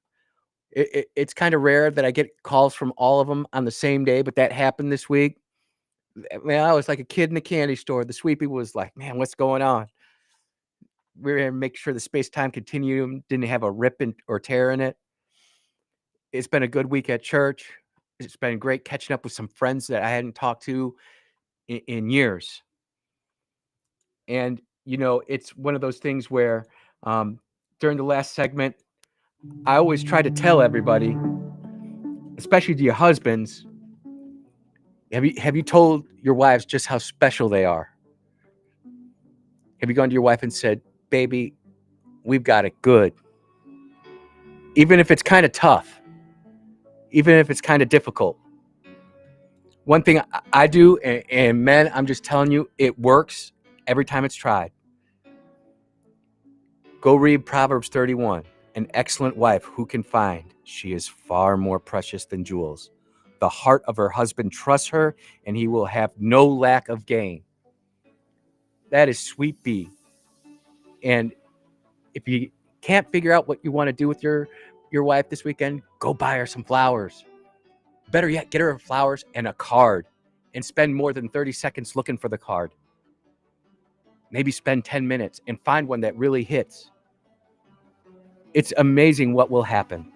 It's kind of rare that I get calls from all of them on the same day, but that happened this week. Man, I was like a kid in a candy store. The sweepie was like, man, what's going on? We're going to make sure the space-time continuum didn't have a rip or tear in it. It's been a good week at church. It's been great catching up with some friends that I hadn't talked to in years. And, you know, it's one of those things where during the last segment, I always try to tell everybody, especially to your husbands, have you told your wives just how special they are? Have you gone to your wife and said, baby, we've got it good? Even if it's kind of tough, even if it's kind of difficult. One thing I do, and men, I'm just telling you, it works every time it's tried. Go read Proverbs 31. An excellent wife who can find? She is far more precious than jewels. The heart of her husband trusts her, and he will have no lack of gain. That is sweet bee. And if you can't figure out what you want to do with your wife this weekend, go buy her some flowers. Better yet, get her flowers and a card and spend more than 30 seconds looking for the card. Maybe spend 10 minutes and find one that really hits. It's amazing what will happen.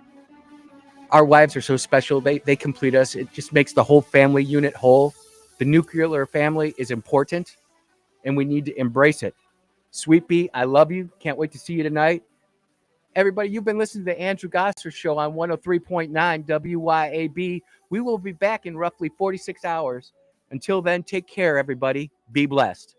Our wives are so special. They complete us. It just makes the whole family unit whole. The nuclear family is important, and we need to embrace it. Sweet Bee, I love you. Can't wait to see you tonight. Everybody, you've been listening to the Andrew Gosser Show on 103.9 WYAB. We will be back in roughly 46 hours. Until then, take care, everybody. Be blessed.